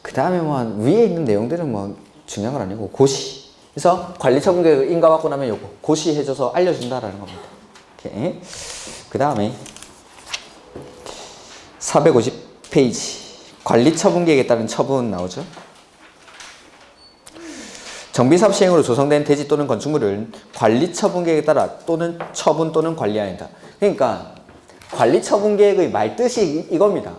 그 다음에 뭐 위에 있는 내용들은 뭐 중요한 건 아니고 고시. 그래서 관리처분계획 인가 받고 나면 요거 고시해줘서 알려준다라는 겁니다. 이렇게. 그 다음에 450페이지 관리처분계획에 따른 처분 나오죠. 정비사업 시행으로 조성된 대지 또는 건축물을 관리처분계획에 따라 또는 처분 또는 관리해야 한다. 그러니까 관리처분계획의 말뜻이 이겁니다.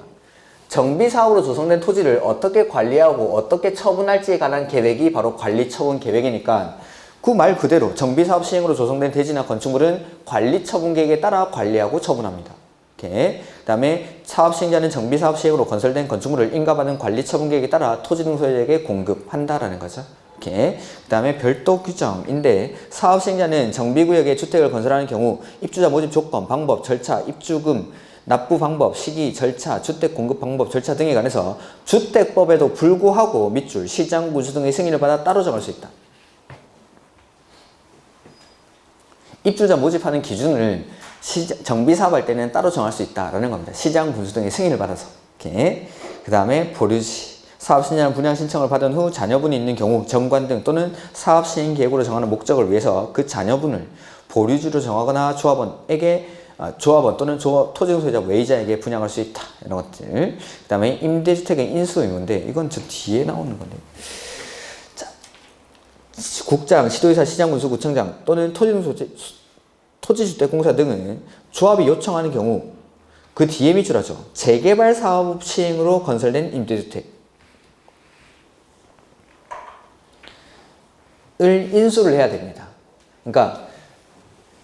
정비사업으로 조성된 토지를 어떻게 관리하고 어떻게 처분할지에 관한 계획이 바로 관리처분계획이니까 그 말 그대로 정비사업 시행으로 조성된 대지나 건축물은 관리처분계획에 따라 관리하고 처분합니다. 이렇게. 그 다음에 사업 시행자는 정비사업 시행으로 건설된 건축물을 인가받은 관리처분계획에 따라 토지 등 소유자에게 공급한다라는 거죠. 이렇게. 그 다음에 별도 규정인데 사업 시행자는 정비구역에 주택을 건설하는 경우 입주자 모집 조건, 방법, 절차, 입주금, 납부 방법, 시기, 절차, 주택 공급 방법, 절차 등에 관해서 주택법에도 불구하고 밑줄, 시장, 군수 등의 승인을 받아 따로 정할 수 있다. 입주자 모집하는 기준을 정비사업할 때는 따로 정할 수 있다라는 겁니다. 시장, 군수 등의 승인을 받아서. 이렇게. 그 다음에 보류지. 사업 신청은 분양 신청을 받은 후 자녀분이 있는 경우 정관 등 또는 사업 시행 계획으로 정하는 목적을 위해서 그 자녀분을 보류주로 정하거나 조합원 또는 토지 소유자 외이자에게 분양할 수 있다. 이런 것들. 그 다음에 임대주택의 인수 의무인데 이건 저 뒤에 나오는 건데. 자, 국장, 시도지사, 시장군수, 구청장 또는 토지주택공사 등은 조합이 요청하는 경우 그 뒤에 밑줄하죠. 재개발 사업 시행으로 건설된 임대주택 을 인수를 해야 됩니다. 그러니까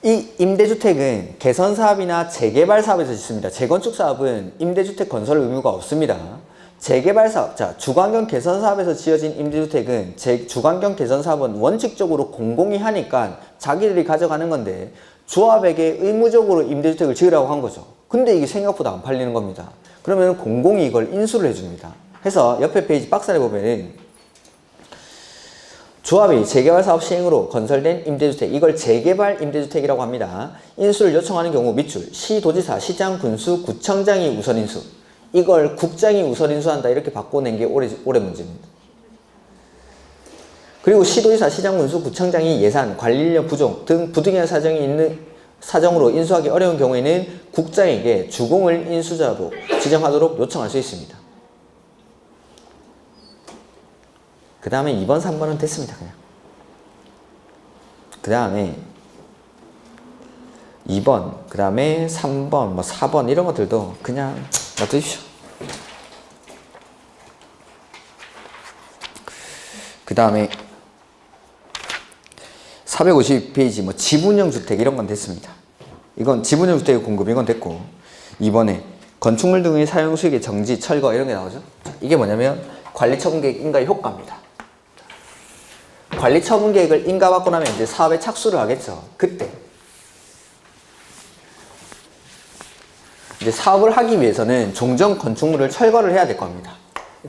이 임대주택은 개선사업이나 재개발 사업에서 짓습니다. 재건축 사업은 임대주택 건설 의무가 없습니다. 재개발 사업, 자 주관경 개선 사업에서 지어진 임대주택은 주관경 개선 사업은 원칙적으로 공공이 하니까 자기들이 가져가는 건데 조합에게 의무적으로 임대주택을 지으라고 한 거죠. 근데 이게 생각보다 안 팔리는 겁니다. 그러면 공공이 이걸 인수를 해줍니다. 해서 옆에 페이지 박스에 보면은 조합이 재개발 사업 시행으로 건설된 임대주택, 이걸 재개발 임대주택이라고 합니다. 인수를 요청하는 경우 밑줄, 시도지사, 시장, 군수, 구청장이 우선 인수. 이걸 국장이 우선 인수한다 이렇게 바꿔낸 게 올해 문제입니다. 그리고 시도지사, 시장, 군수, 구청장이 예산, 관리인력 부족 등 부득이한 사정이 있는 사정으로 인수하기 어려운 경우에는 국장에게 주공을 인수자로 지정하도록 요청할 수 있습니다. 그 다음에 2번, 3번은 됐습니다. 그냥. 그 다음에 2번, 그 다음에 3번, 뭐 4번 이런 것들도 그냥 놔두십시오. 그 다음에 450페이지 뭐 지분형 주택 이런 건 됐습니다. 이건 지분형 주택의 공급 이건 됐고, 이번에 건축물 등의 사용 수익의 정지, 철거 이런 게 나오죠. 이게 뭐냐면 관리처분계획 인가의 효과입니다. 관리 처분 계획을 인가받고 나면 이제 사업에 착수를 하겠죠. 그때 이제 사업을 하기 위해서는 종전 건축물을 철거를 해야 될 겁니다.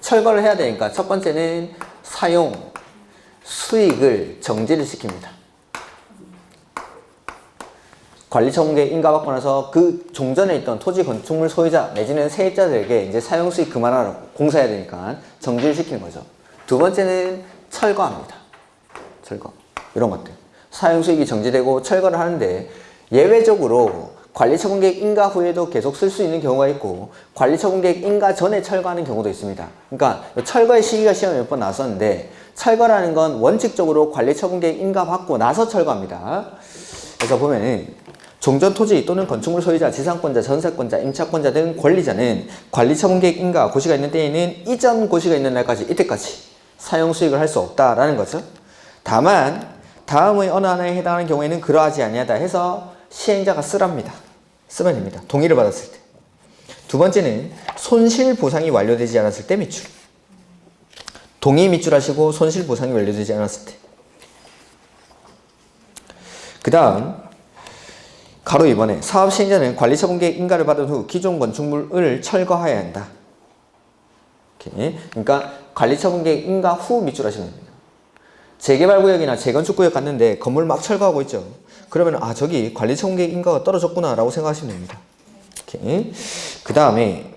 철거를 해야 되니까 첫 번째는 사용 수익을 정지를 시킵니다. 관리 처분 계획 인가받고 나서 그 종전에 있던 토지 건축물 소유자 내지는 세입자들에게 이제 사용 수익 그만하라고 공사해야 되니까 정지를 시키는 거죠. 두 번째는 철거합니다. 철거. 이런 것들. 사용 수익이 정지되고 철거를 하는데 예외적으로 관리 처분 계획 인가 후에도 계속 쓸 수 있는 경우가 있고 관리 처분 계획 인가 전에 철거하는 경우도 있습니다. 그러니까 철거의 시기가 시험에 몇 번 나왔었는데 철거라는 건 원칙적으로 관리 처분 계획 인가 받고 나서 철거합니다. 그래서 보면은 종전 토지 또는 건축물 소유자, 지상권자, 전세권자, 임차권자 등 권리자는 관리 처분 계획 인가 고시가 있는 때에는 이전 고시가 있는 날까지 이때까지 사용 수익을 할 수 없다라는 거죠. 다만 다음의 어느 하나에 해당하는 경우에는 그러하지 아니하다 해서 시행자가 쓰랍니다. 쓰면 됩니다. 동의를 받았을 때. 두 번째는 손실 보상이 완료되지 않았을 때 밑줄. 동의 밑줄하시고 손실 보상이 완료되지 않았을 때. 그 다음 가로 2번에 사업 시행자는 관리 처분 계획 인가를 받은 후 기존 건축물을 철거해야 한다. 오케이. 그러니까 관리 처분 계획 인가 후 밑줄하시면 됩니다. 재개발구역이나 재건축구역 갔는데 건물 막 철거하고 있죠. 그러면 아 저기 관리 처분 계획 인가가 떨어졌구나 라고 생각하시면 됩니다. 오케이. 그 다음에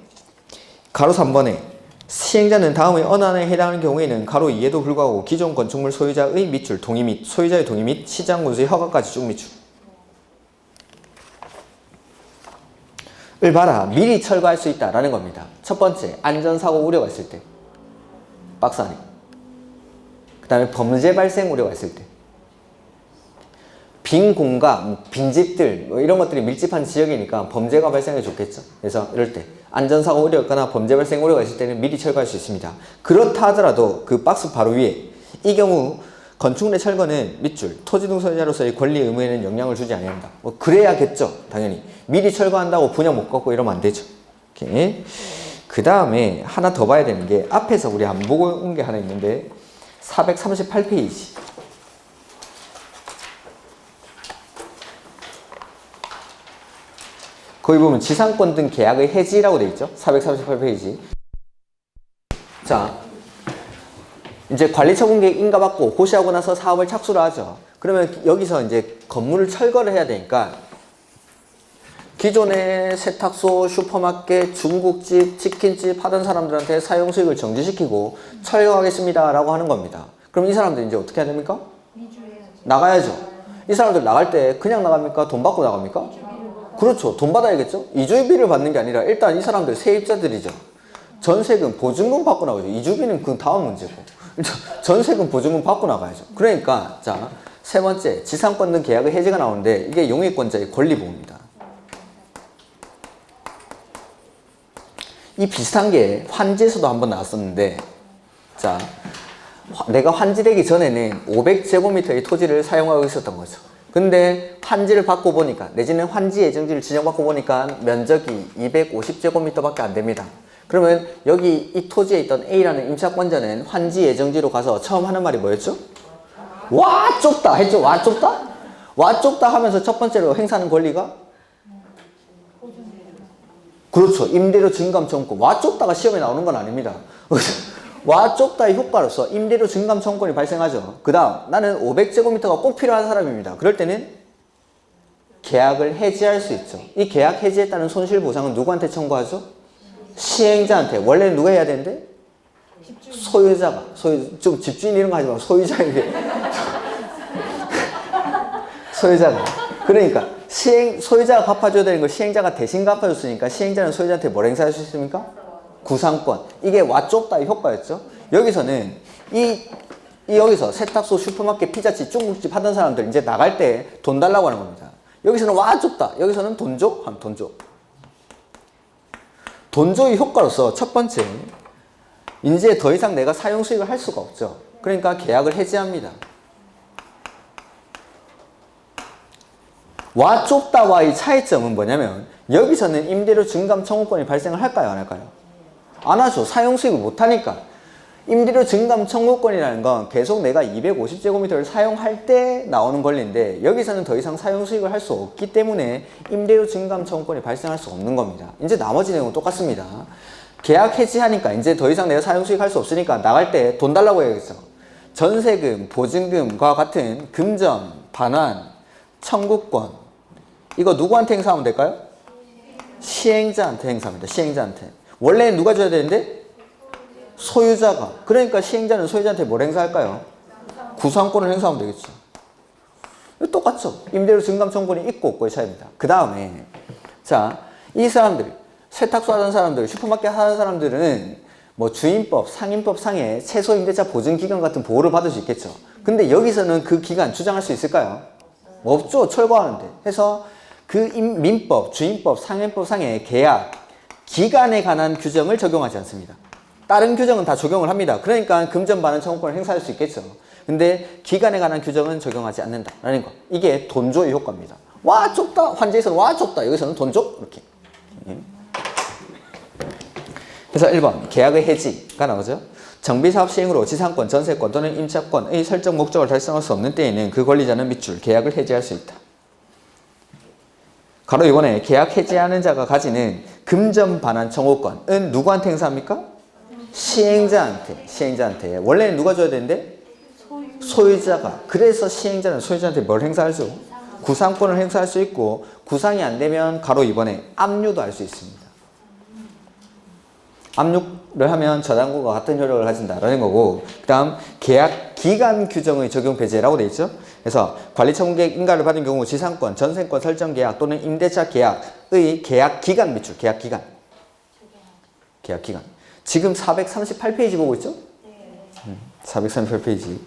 가로 3번에 시행자는 다음의 어느 하나에 해당하는 경우에는 가로 2에도 불구하고 기존 건축물 소유자의 밑줄, 동의 및 소유자의 동의 및 시장군수의 허가까지 쭉 밑줄. 을 봐라. 미리 철거할 수 있다라는 겁니다. 첫 번째, 안전사고 우려가 있을 때. 박스 안에. 그 다음에 범죄 발생 우려가 있을 때. 빈 공간, 빈집들 뭐 이런 것들이 밀집한 지역이니까 범죄가 발생해 좋겠죠. 그래서 이럴 때 안전사고 우려가 범죄 발생 우려가 있을 때는 미리 철거할 수 있습니다. 그렇다 하더라도 그 박스 바로 위에 이 경우 건축물의 철거는 밑줄, 토지 등 소유자로서의 권리 의무에는 영향을 주지 않는다. 뭐 그래야겠죠. 당연히. 미리 철거한다고 분양 못 갖고 이러면 안 되죠. 오케이. 그 다음에 하나 더 봐야 되는 게 앞에서 우리 안 보고 온 게 하나 있는데 438페이지. 거기 보면 지상권 등 계약의 해지라고 돼 있죠. 438페이지. 자, 이제 관리처분 계획 인가받고 고시하고 나서 사업을 착수를 하죠. 그러면 여기서 이제 건물을 철거를 해야 되니까 기존에 세탁소, 슈퍼마켓, 중국집, 치킨집 하던 사람들한테 사용 수익을 정지시키고 철거하겠습니다 라고 하는 겁니다. 그럼 이 사람들 이제 어떻게 해야 됩니까? 나가야죠. 이 사람들 나갈 때 그냥 나갑니까? 돈 받고 나갑니까? 그렇죠. 돈 받아야겠죠. 이주비를 받는 게 아니라 일단 이 사람들 세입자들이죠. 전세금, 보증금 받고 나가죠. 이주비는 그 다음 문제고. 전세금, 보증금 받고 나가야죠. 그러니까 자, 세 번째, 지상권 등 계약의 해지가 나오는데 이게 용익권자의 권리 보호입니다. 이 비슷한 게 환지에서도 한번 나왔었는데, 자, 내가 환지되기 전에는 500제곱미터의 토지를 사용하고 있었던 거죠. 근데 환지를 받고 보니까, 내지는 환지 예정지를 지정받고 보니까 면적이 250제곱미터밖에 안 됩니다. 그러면 여기 이 토지에 있던 A라는 임차권자는 환지 예정지로 가서 처음 하는 말이 뭐였죠? 와 좁다 했죠? 와 좁다? 와 좁다 하면서 첫 번째로 행사하는 권리가? 그렇죠. 임대료 증감 청구권. 와 좁다가 시험에 나오는 건 아닙니다. 와 좁다의 효과로서 임대료 증감 청구권이 발생하죠. 그 다음 나는 500제곱미터가 꼭 필요한 사람입니다. 그럴 때는 계약을 해지할 수 있죠. 이 계약 해지에 따른 손실보상은 누구한테 청구하죠? 시행자한테. 원래는 누가 해야 되는데? 소유자가. 좀 집주인 이런 거 하지 말고 소유자에게. 소유자가. 그러니까 소유자가 갚아줘야 되는 걸 시행자가 대신 갚아줬으니까 시행자는 소유자한테 뭘 행사할 수 있습니까? 구상권. 이게 와 좁다의 효과였죠. 여기서는 여기서 세탁소, 슈퍼마켓, 피자집, 중국집 하던 사람들 이제 나갈 때 돈 달라고 하는 겁니다. 여기서는 와 좁다. 여기서는 돈 줘? 하면 돈 줘. 돈조의 효과로서 첫 번째, 이제 더 이상 내가 사용 수익을 할 수가 없죠. 그러니까 계약을 해지합니다. 와 좁다와의 차이점은 뭐냐면 여기서는 임대료 증감 청구권이 발생을 할까요? 안 할까요? 안 하죠. 사용 수익을 못 하니까. 임대료 증감 청구권이라는 건 계속 내가 250제곱미터를 사용할 때 나오는 권리인데 여기서는 더 이상 사용 수익을 할 수 없기 때문에 임대료 증감 청구권이 발생할 수 없는 겁니다. 이제 나머지 내용은 똑같습니다. 계약 해지하니까 이제 더 이상 내가 사용 수익 할 수 없으니까 나갈 때 돈 달라고 해야겠어. 전세금, 보증금과 같은 금전, 반환, 청구권 이거 누구한테 행사하면 될까요? 시행자한테 행사합니다. 시행자한테. 원래 누가 줘야 되는데? 소유자가. 그러니까 시행자는 소유자한테 뭘 행사할까요? 구상권을 행사하면 되겠죠. 똑같죠. 임대료 증감 청구권이 있고 없고의 차이입니다. 그 다음에 자, 이 사람들 세탁소 하는 사람들, 슈퍼마켓 하는 사람들은 뭐 주임법, 상임법 상에 최소 임대차 보증 기간 같은 보호를 받을 수 있겠죠. 근데 여기서는 그 기간 주장할 수 있을까요? 없죠. 철거하는데. 해서 그 민법, 주임법, 상임법 상의 계약 기간에 관한 규정을 적용하지 않습니다. 다른 규정은 다 적용을 합니다. 그러니까 금전 반환 청구권을 행사할 수 있겠죠. 근데 기간에 관한 규정은 적용하지 않는다라는 거. 이게 돈조의 효과입니다. 와 좁다. 환지에서는 와 좁다. 여기서는 돈조 이렇게. 그래서 1번 계약의 해지가 나오죠. 정비사업 시행으로 지상권, 전세권 또는 임차권의 설정 목적을 달성할 수 없는 때에는 그 권리자는 밑줄 계약을 해지할 수 있다. 가로 2번에 계약 해지하는 자가 가지는 금전 반환 청구권은 누구한테 행사합니까? 시행자한테. 원래는 누가 줘야 되는데? 소유자가. 그래서 시행자는 소유자한테 뭘 행사하죠? 구상권을 행사할 수 있고 구상이 안 되면 가로 2번에 압류도 할 수 있습니다. 압류를 하면 저당권과 같은 효력을 가진다라는 거고 그 다음 계약 기간 규정의 적용 배제라고 되어 있죠. 그래서 관리청구계획 인가를 받은 경우 지상권, 전세권 설정 계약 또는 임대차 계약의 계약 기간 밑줄. 계약 기간. 지금 438페이지 보고 있죠? 438페이지.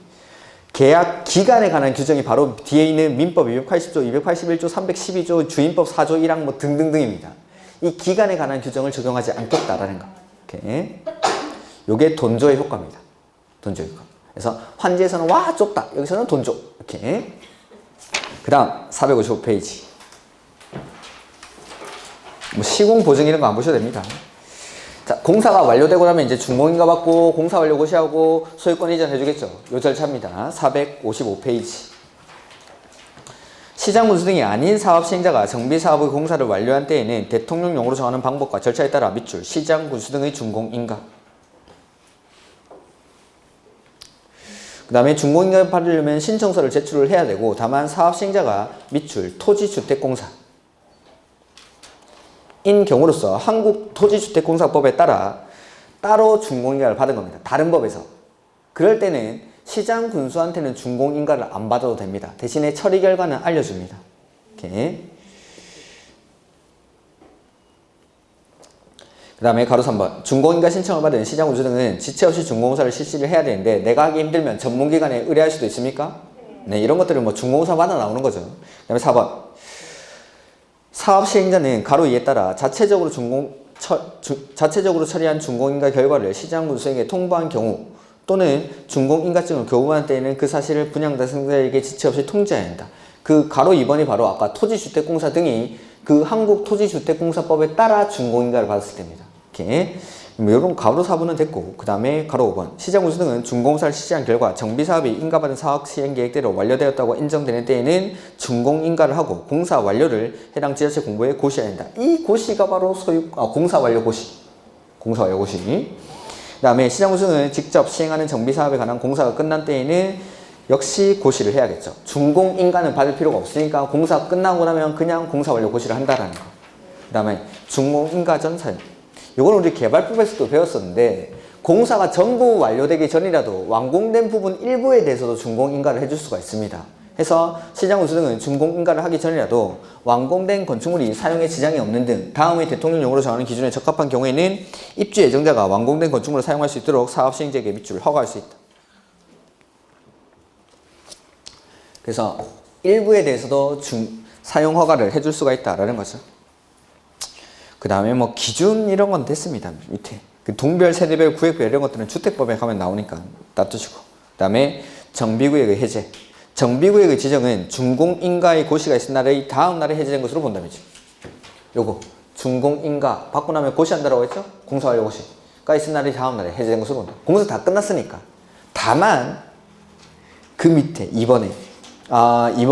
계약 기간에 관한 규정이 바로 뒤에 있는 민법 280조, 281조, 312조, 주임법 4조 1항 뭐 등등등입니다. 이 기간에 관한 규정을 적용하지 않겠다라는 거. 이렇게. 요게 돈조의 효과입니다. 돈조의 효과. 그래서 환지에서는 와 좁다. 여기서는 돈조. 이렇게. 그 다음 455페이지. 뭐 시공 보증 이런 거 안 보셔도 됩니다. 자, 공사가 완료되고 나면 이제 준공인가 받고 공사 완료 고시하고 소유권 이전 해주겠죠. 요 절차입니다. 455페이지. 시장군수 등이 아닌 사업 시행자가 정비사업의 공사를 완료한 때에는 대통령령으로 정하는 방법과 절차에 따라 밑줄 시장군수 등의 준공인가. 그 다음에 준공인가를 받으려면 신청서를 제출을 해야 되고 다만 사업 시행자가 밑줄 토지주택공사 인 경우로서 한국토지주택공사법에 따라 따로 준공인가를 받은 겁니다. 다른 법에서. 그럴 때는 시장 군수한테는 준공인가를 안 받아도 됩니다. 대신에 처리 결과는 알려줍니다. 이렇게. 그 다음에 가로 3번 준공인가 신청을 받은 시장 군수 등은 지체 없이 준공사를 실시를 해야 되는데 내가 하기 힘들면 전문기관에 의뢰할 수도 있습니까? 네, 이런 것들을 뭐 준공사 받아 나오는 거죠. 그 다음에 4번 사업 시행자는 가로 2에 따라 자체적으로 처리한 준공인가 결과를 시장군수에게 통보한 경우 또는 준공인가증을 교부한 때에는 그 사실을 분양대상자에게 지체 없이 통지해야 한다. 그 가로 2번이 바로 아까 토지주택공사 등이 그 한국토지주택공사법에 따라 준공인가를 받았을 때입니다. 이렇게. 이런 가로 4번은 됐고 그 다음에 가로 5번 시장군수 등은 준공사를 실시한 결과 정비사업이 인가받은 사업 시행계획대로 완료되었다고 인정되는 때에는 준공인가를 하고 공사 완료를 해당 지자체 공고에 고시해야 한다. 이 고시가 바로 공사 완료 고시. 그 다음에 시장군수 등은 직접 시행하는 정비사업에 관한 공사가 끝난 때에는 역시 고시를 해야겠죠. 준공인가는 받을 필요가 없으니까 공사 끝나고 나면 그냥 공사 완료 고시를 한다라는 거. 그 다음에 준공인가 전 사용. 이건 우리 개발법에서도 배웠었는데 공사가 전부 완료되기 전이라도 완공된 부분 일부에 대해서도 준공인가를 해줄 수가 있습니다. 해서 시장군수 등은 준공인가를 하기 전이라도 완공된 건축물이 사용에 지장이 없는 등 다음의 대통령령으로 정하는 기준에 적합한 경우에는 입주 예정자가 완공된 건축물을 사용할 수 있도록 사업 시행자에게 밑줄을 허가할 수 있다. 그래서 일부에 대해서도 사용 허가를 해줄 수가 있다라는 거죠. 그 다음에 뭐 기준 이런 건 됐습니다. 밑에 그 동별, 세대별, 구역별 이런 것들은 주택법에 가면 나오니까 놔두시고. 그 다음에 정비구역의 해제. 정비구역의 지정은 준공인가의 고시가 있은 날의 다음 날에 해제된 것으로 본다면죠. 요거 준공인가 받고 나면 고시한다라고 했죠? 공사완료 고시. 공사가 있은 날이 다음 날에 해제된 것으로 본다. 공사 다 끝났으니까. 다만 그 밑에 2번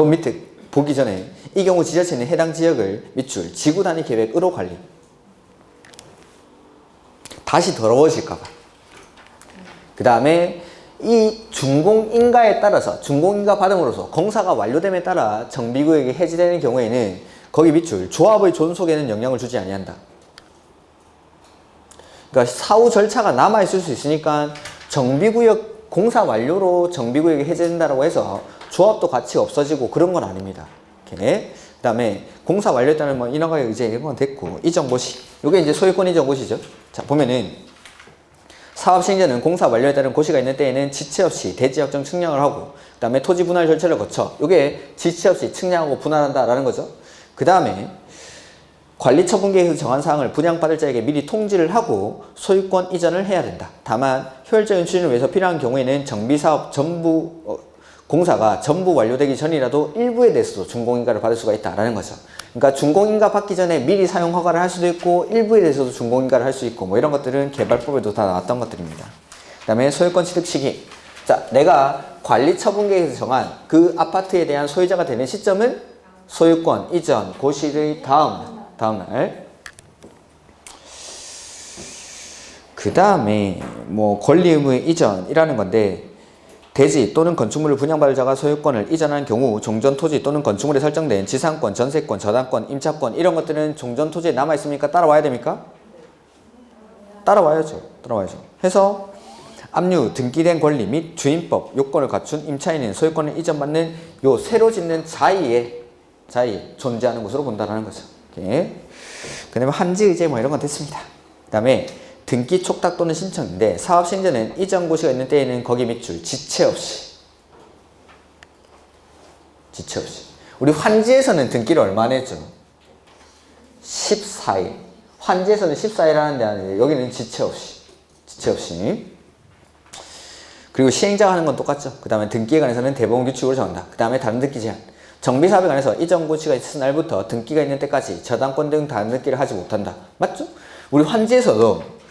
밑에 보기 전에 이 경우 지자체는 해당 지역을 밑줄 지구 단위 계획으로 관리. 다시 더러워질까봐. 그 다음에 이 준공인가에 따라서 준공인가 받음으로써 공사가 완료됨에 따라 정비구역이 해지되는 경우에는 거기 밑줄 조합의 존속에는 영향을 주지 아니한다. 그러니까 사후 절차가 남아있을 수 있으니까 정비구역 공사 완료로 정비구역이 해제된다고 해서 조합도 같이 없어지고 그런 건 아닙니다. 이렇게. 그 다음에 공사 완료에 따른 뭐 인허가의 의제 이런 건 됐고 이전고시 이게 이제 소유권 이전고시죠. 자 보면은 사업 시행자는 공사 완료에 따른 고시가 있는 때에는 지체 없이 대지 확정 측량을 하고 그 다음에 토지 분할 절차를 거쳐 이게 지체 없이 측량하고 분할한다라는 거죠. 그 다음에 관리 처분 계획에서 정한 사항을 분양받을 자에게 미리 통지를 하고 소유권 이전을 해야 된다. 다만 효율적인 추진을 위해서 필요한 경우에는 정비사업 공사가 전부 완료되기 전이라도 일부에 대해서도 준공인가를 받을 수가 있다라는 거죠. 그러니까 준공인가 받기 전에 미리 사용 허가를 할 수도 있고 일부에 대해서도 준공인가를 할 수 있고 뭐 이런 것들은 개발법에도 다 나왔던 것들입니다. 그 다음에 소유권 취득 시기. 자, 내가 관리 처분 계획에서 정한 그 아파트에 대한 소유자가 되는 시점은 소유권 이전 고시의 다음 날. 그 다음에 뭐 권리 의무의 이전이라는 건데 대지 또는 건축물을 분양받을 자가 소유권을 이전한 경우 종전 토지 또는 건축물에 설정된 지상권, 전세권, 저당권, 임차권 이런 것들은 종전 토지에 남아 있습니까? 따라와야 됩니까? 따라와야죠. 해서 압류, 등기된 권리 및 주인법 요건을 갖춘 임차인은 소유권을 이전받는 요 새로 짓는 자의에 존재하는 것으로 본다라는 거죠. 그 다음에 한지 의제 뭐 이런 건 됐습니다. 그 다음에 등기 촉탁 또는 신청인데 사업 시행자는 이전 고시가 있는 때에는 거기 밑줄 지체 없이 우리 환지에서는 등기를 얼마나 했죠? 14일. 환지에서는 14일 하는데 여기는 지체 없이 그리고 시행자가 하는 건 똑같죠. 그 다음에 등기에 관해서는 대법원 규칙으로 정한다. 그 다음에 다른 등기 제한. 정비사업에 관해서 이전 고시가 있은 날부터 등기가 있는 때까지 저당권 등 다른 등기를 하지 못한다. 맞죠? 우리 환지에서도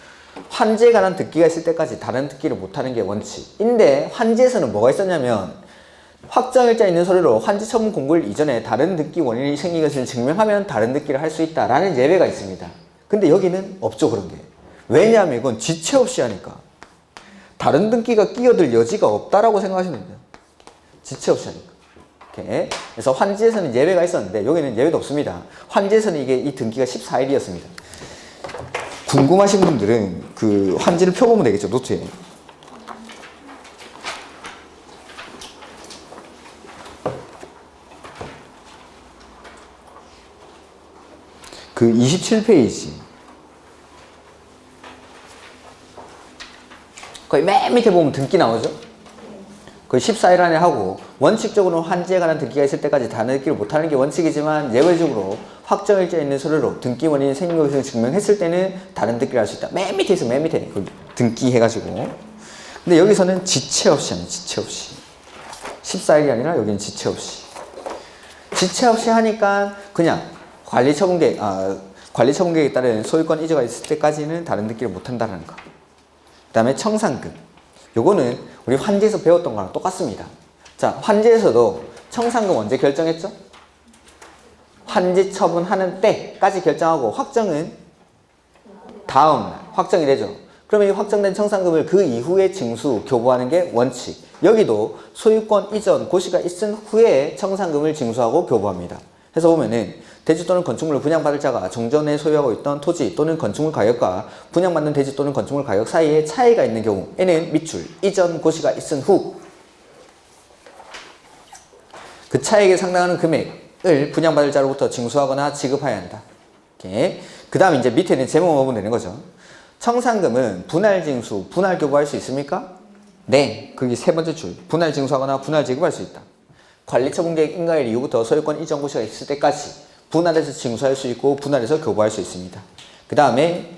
환지에 관한 등기가 있을 때까지 다른 등기를 못하는 게 원칙인데 환지에서는 뭐가 있었냐면 확정일자 있는 서류로 환지 처분 공고일 이전에 다른 등기 원인이 생긴 것을 증명하면 다른 등기를 할 수 있다라는 예외가 있습니다. 근데 여기는 없죠 그런 게. 왜냐하면 이건 지체 없이 하니까 다른 등기가 끼어들 여지가 없다라고 생각하시면 돼요. 지체 없이 하니까. 이렇게. 그래서 환지에서는 예외가 있었는데 여기는 예외도 없습니다. 환지에서는 이 등기가 14일이었습니다. 궁금하신 분들은 그 환지를 펴보면 되겠죠, 노트에. 그 27페이지. 거의 맨 밑에 보면 등기 나오죠? 그 14일 안에 하고 원칙적으로 환지에 관한 등기가 있을 때까지 다른 등기를 못하는 게 원칙이지만 예외적으로 확정일자 있는 서류로 등기 원인이 생긴 것을 증명했을 때는 다른 등기를 할 수 있다. 맨 밑에 있어, 맨 밑에. 등기 해가지고. 근데 여기서는 지체 없이 하네, 지체 없이. 14일이 아니라 여기는 지체 없이. 지체 없이 하니까 그냥 관리 처분 계획에 따른 소유권 이전가 있을 때까지는 다른 등기를 못한다는 거. 그 다음에 청산금. 요거는 우리 환지에서 배웠던 거랑 똑같습니다. 자, 환지에서도 청산금 언제 결정했죠? 환지 처분하는 때까지 결정하고 확정은 다음날 확정이 되죠. 그러면 이 확정된 청산금을 그 이후에 징수, 교부하는 게 원칙. 여기도 소유권 이전 고시가 있은 후에 청산금을 징수하고 교부합니다. 해서 보면은 대지 또는 건축물을 분양받을 자가 종전에 소유하고 있던 토지 또는 건축물 가격과 분양받는 대지 또는 건축물 가격 사이에 차이가 있는 경우에는 밑줄 이전 고시가 있은 후 그 차액에 상당하는 금액을 분양받을 자로부터 징수하거나 지급해야 한다. 그 다음 이제 밑에는 제목만 보면 되는 거죠. 청산금은 분할 징수, 분할 교부할 수 있습니까? 네. 그게 세 번째 줄. 분할 징수하거나 분할 지급할 수 있다. 관리처분 계획 인가일 이후부터 소유권 이전 고시가 있을 때까지 분할해서 징수할 수 있고 분할해서 교부할 수 있습니다. 그 다음에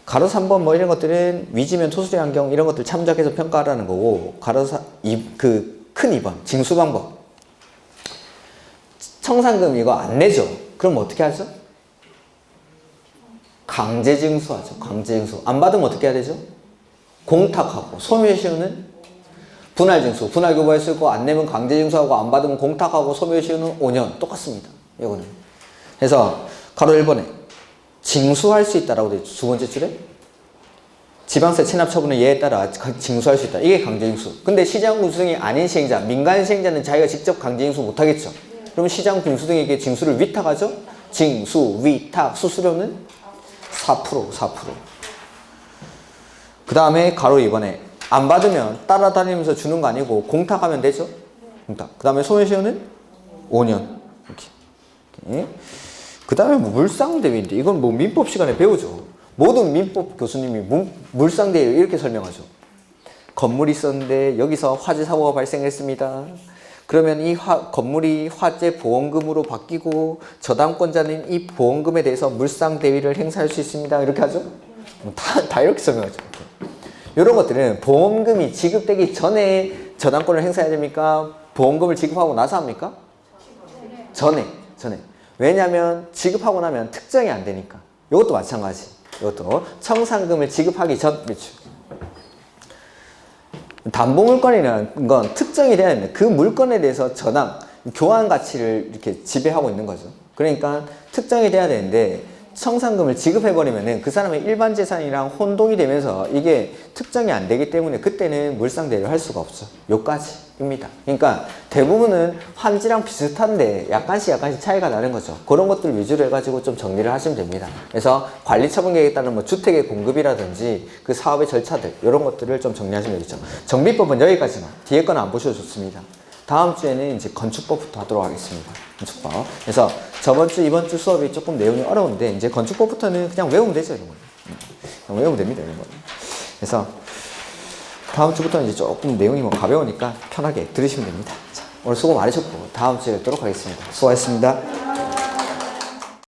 가로 3번 뭐 이런 것들은 위지면 토수의 환경 이런 것들 참작해서 평가하라는 거고 가로 큰 2번 징수 방법. 청산금 이거 안 내죠. 그럼 어떻게 하죠? 강제징수하죠. 강제징수. 안 받으면 어떻게 해야 되죠? 공탁하고. 소멸시효는 분할징수. 분할교부할 수 있고 안 내면 강제징수하고 안 받으면 공탁하고 소멸시효는 5년. 똑같습니다. 이거는. 그래서 가로 1번에 징수할 수 있다라고 되어 있죠. 두 번째 줄에 지방세 체납 처분은 예에 따라 징수할 수 있다. 이게 강제징수. 근데 시장 군수등이 아닌 시행자, 민간 시행자는 자기가 직접 강제징수 못하겠죠. 그럼 시장 군수등에게 징수를 위탁하죠. 징수, 위탁, 수수료는 4%. 그 다음에 가로 2번에 안 받으면 따라다니면서 주는 거 아니고 공탁하면 되죠. 공탁. 그 다음에 소멸시효는 5년. 이렇게. 그 다음에 뭐 물상대위인데 이건 뭐 민법 시간에 배우죠. 모든 민법 교수님이 물상대위 이렇게 설명하죠. 건물이 있었는데 여기서 화재 사고가 발생했습니다. 그러면 이 건물이 화재 보험금으로 바뀌고 저당권자는 이 보험금에 대해서 물상대위를 행사할 수 있습니다. 이렇게 하죠. 다 이렇게 설명하죠. 이런 것들은 보험금이 지급되기 전에 저당권을 행사해야 됩니까? 보험금을 지급하고 나서 합니까? 전에. 왜냐하면 지급하고 나면 특정이 안 되니까. 이것도 마찬가지. 이것도 청산금을 지급하기 전 매출. 담보물건이라는 건 특정이 돼야 됩니다. 그 물건에 대해서 저당, 교환 가치를 이렇게 지배하고 있는 거죠. 그러니까 특정이 돼야 되는데 청산금을 지급해버리면은 그 사람의 일반 재산이랑 혼동이 되면서 이게 특정이 안 되기 때문에 그때는 물상대를 할 수가 없어. 요까지입니다. 그러니까 대부분은 환지랑 비슷한데 약간씩 차이가 나는 거죠. 그런 것들 위주로 해가지고 좀 정리를 하시면 됩니다. 그래서 관리처분계획에 따른 뭐 주택의 공급이라든지 그 사업의 절차들 이런 것들을 좀 정리하시면 되겠죠. 정비법은 여기까지만. 뒤에 거는 안 보셔도 좋습니다. 다음 주에는 이제 건축법부터 하도록 하겠습니다. 건축법. 그래서 저번 주, 이번 주 수업이 조금 내용이 어려운데 이제 건축법부터는 그냥 외우면 되죠, 이런 거. 그냥 외우면 됩니다, 이런 거. 그래서 다음 주부터는 이제 조금 내용이 뭐 가벼우니까 편하게 들으시면 됩니다. 자, 오늘 수고 많으셨고 다음 주에 뵙도록 하겠습니다. 수고하셨습니다.